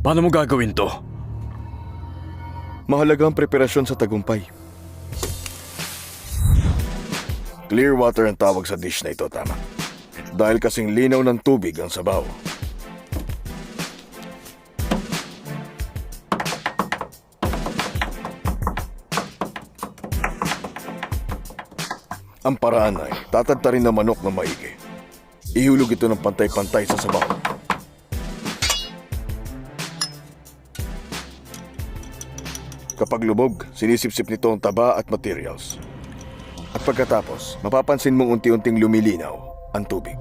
paano mo gagawin to? Mahalaga ang preparasyon sa tagumpay. Clear water ang tawag sa dish na ito, tama. Dahil kasing linaw ng tubig ang sabaw. Ang paraan ay tatadtarin ng manok na maigi. Ihulog ito ng pantay-pantay sa sabaw. Kapag lubog, sinisipsip nito ang taba at materials. At pagkatapos, mapapansin mong unti-unting lumilinaw ang tubig.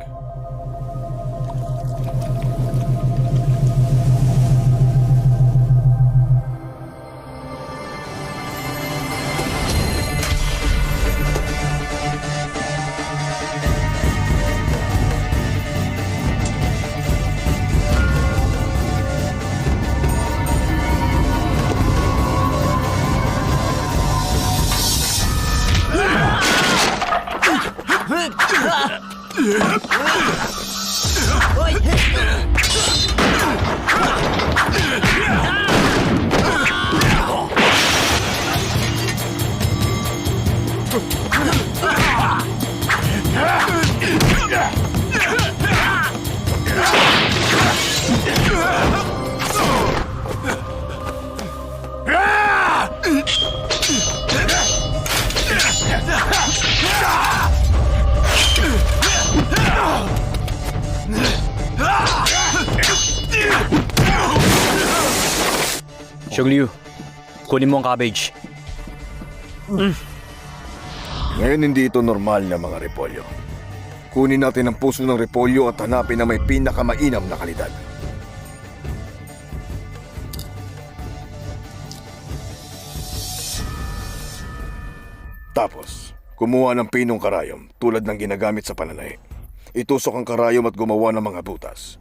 Xiang Liu, kunin mo ang cabbage. Ngayon hindi ito normal na mga repolyo. Kunin natin ang puso ng repolyo at hanapin na may pinakamainam na kalidad. Tapos, kumuha ng pinong karayom tulad ng ginagamit sa pananay. Itusok ang karayom at gumawa ng mga butas.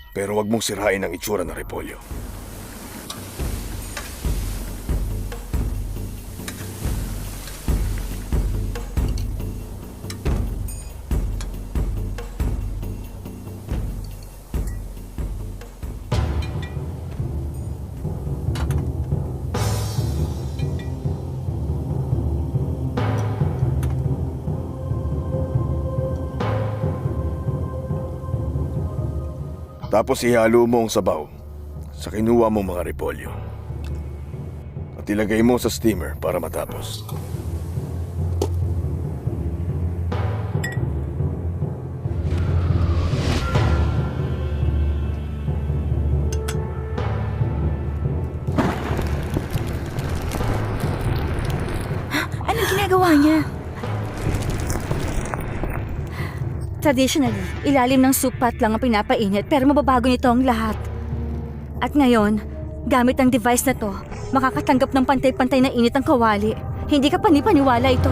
Pero wag mong sirain ang itsura ng repolyo. Tapos ihalo mo ang sabaw sa kinuha mong mga repolyo. At ilagay mo sa steamer para matapos. Anong ginagawa niya? Traditionally, ilalim ng soup pot lang ang pinapainit pero mababago nito ang lahat. At ngayon, gamit ang device na to, makakatanggap ng pantay-pantay na init ang kawali. Hindi ka panipaniwala ito.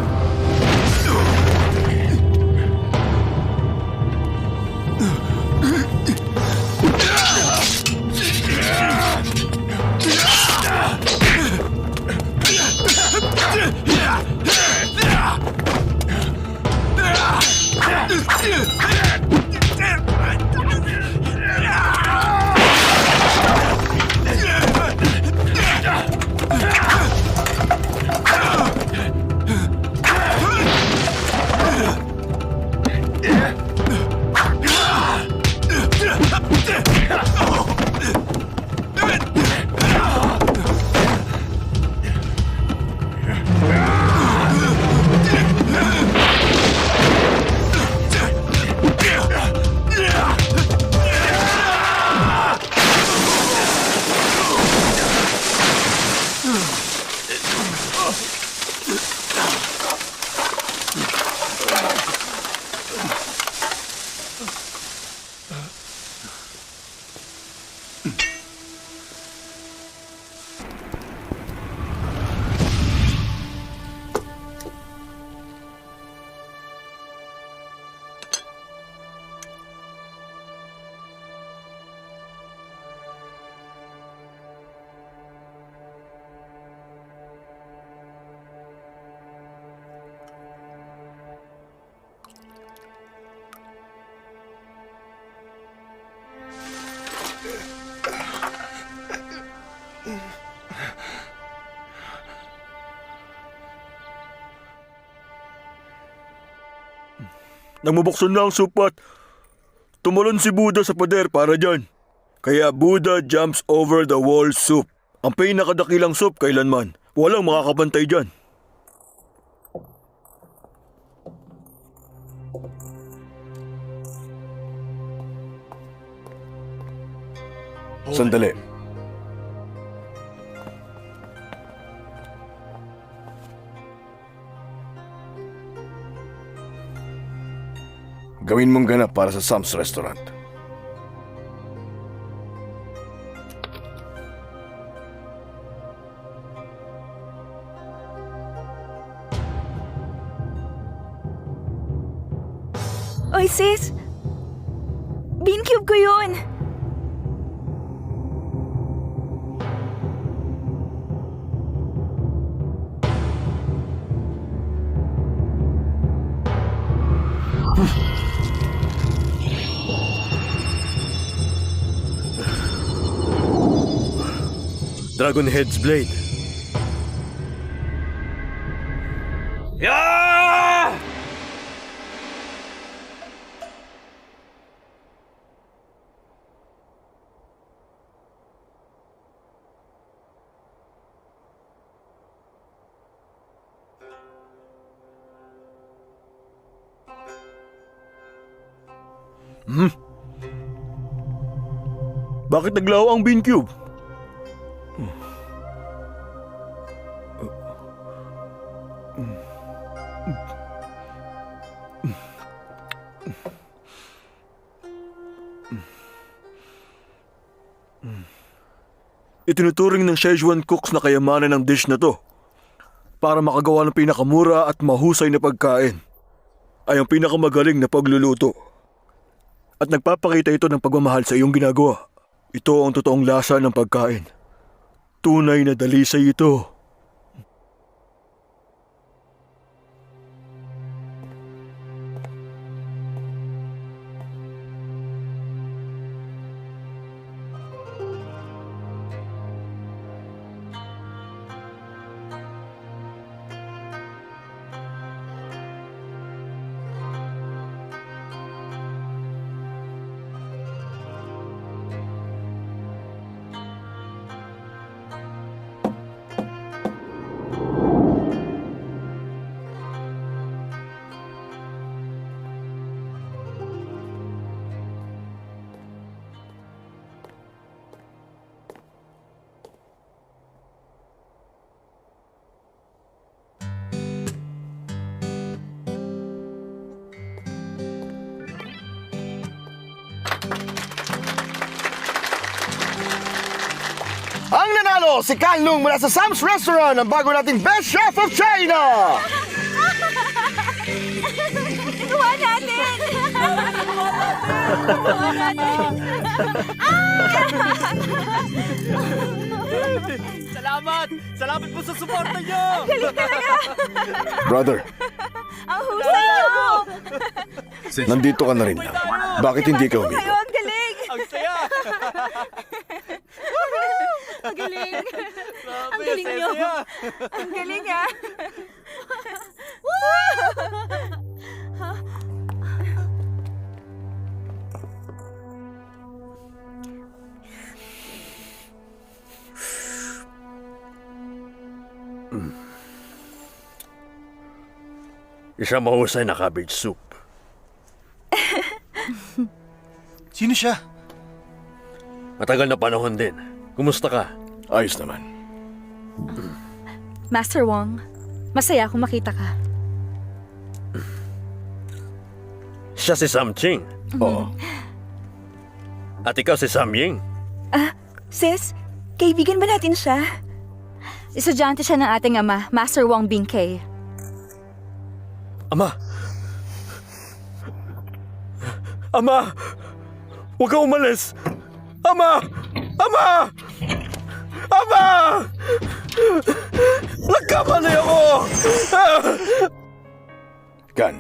nang mabuksan na ang soup pot, tumalon si Buddha sa pader para dyan. Kaya Buddha jumps over the wall soup. Ang pinakadakilang soup kailanman. Walang makakapantay dyan. Sandali. Gawin mong ganap para sa Sam's Restaurant. Oy, sis! Bean cube ko yun! Dragon Head's blade. Bakit naglaho ang bean cube? Itinuturing ng Szechuan cooks na kayamanan ng dish na to. Para makagawa ng pinakamura at mahusay na pagkain, ay ang pinakamagaling na pagluluto. At nagpapakita ito ng pagmamahal sa iyong ginagawa. Ito ang totoong lasa ng pagkain. Tunay na dalisay ito. Ang nanalo, si Kan Lung mula sa Sam's Restaurant, ang bago nating Best Chef of China! Ginawa natin! Ginawa natin! Salamat! Salamat po sa suporta niyo! Brother, Ang husay niyo! nandito ka na rin lang. Bakit hindi ka Kayo, umigo? ang galing! Ang saya! Ang galing! Grabe, Ang galing niyo! saya-saya. Ang galing ah! Isang mahusay na cabbage soup. Sino siya? Matagal na panahon din. Kumusta ka? Ayos naman. Master Wong, masaya akong makita ka. Siya si Sam Ching. Oo. At ikaw si Sam Ying. Sis, kaibigan ba natin siya? Estudyante siya ng ating ama, Master Wong Bingkay. Ama! Ama! Huwag ka umalis! Ama! Ama! Ama! Nagkamali ako! Kan,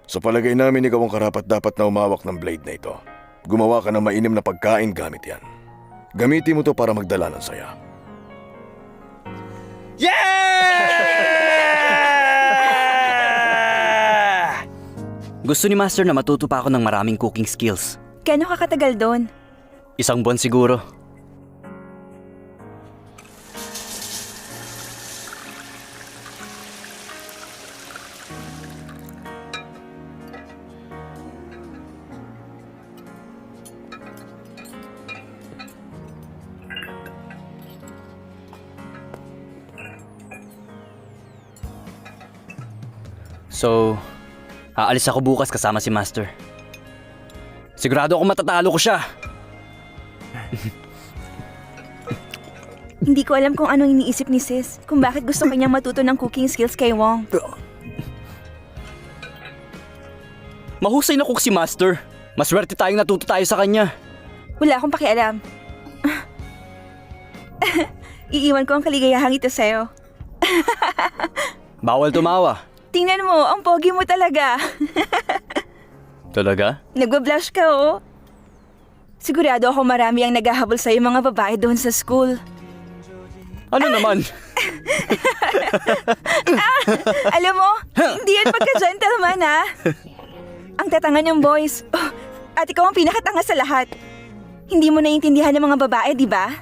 sa palagay namin ikaw ang karapat-dapat na umawak ng blade na ito. Gumawa ka ng mainim na pagkain gamit yan. Gamitin mo to para magdala ng saya. Gusto ni Master na matuto pa ako ng maraming cooking skills. Kano ka katagal doon? 1 buwan siguro. So, aalis ako bukas kasama si Master. Sigurado ako matatalo ko siya. Hindi ko alam kung anong iniisip ni sis, kung bakit gusto kanyang matuto ng cooking skills kay Wong. Mahusay na cook si Master. Maswerte tayong natuto tayo sa kanya. Wala akong pakialam. Iiwan ko ang kaligayahang ito sa'yo. Bawal tumawa. Tingnan mo, ang pogi mo talaga. Talaga? Nagwa-blush ka, oh. Sigurado ako marami ang naghahabol sa'yo mga babae doon sa school. Ano naman? Alam mo, hindi yan pagka-gentleman, ha? Ang tatanga niyong boys. Oh, at ikaw ang pinakatanga sa lahat. Hindi mo naiintindihan ng mga babae, di ba?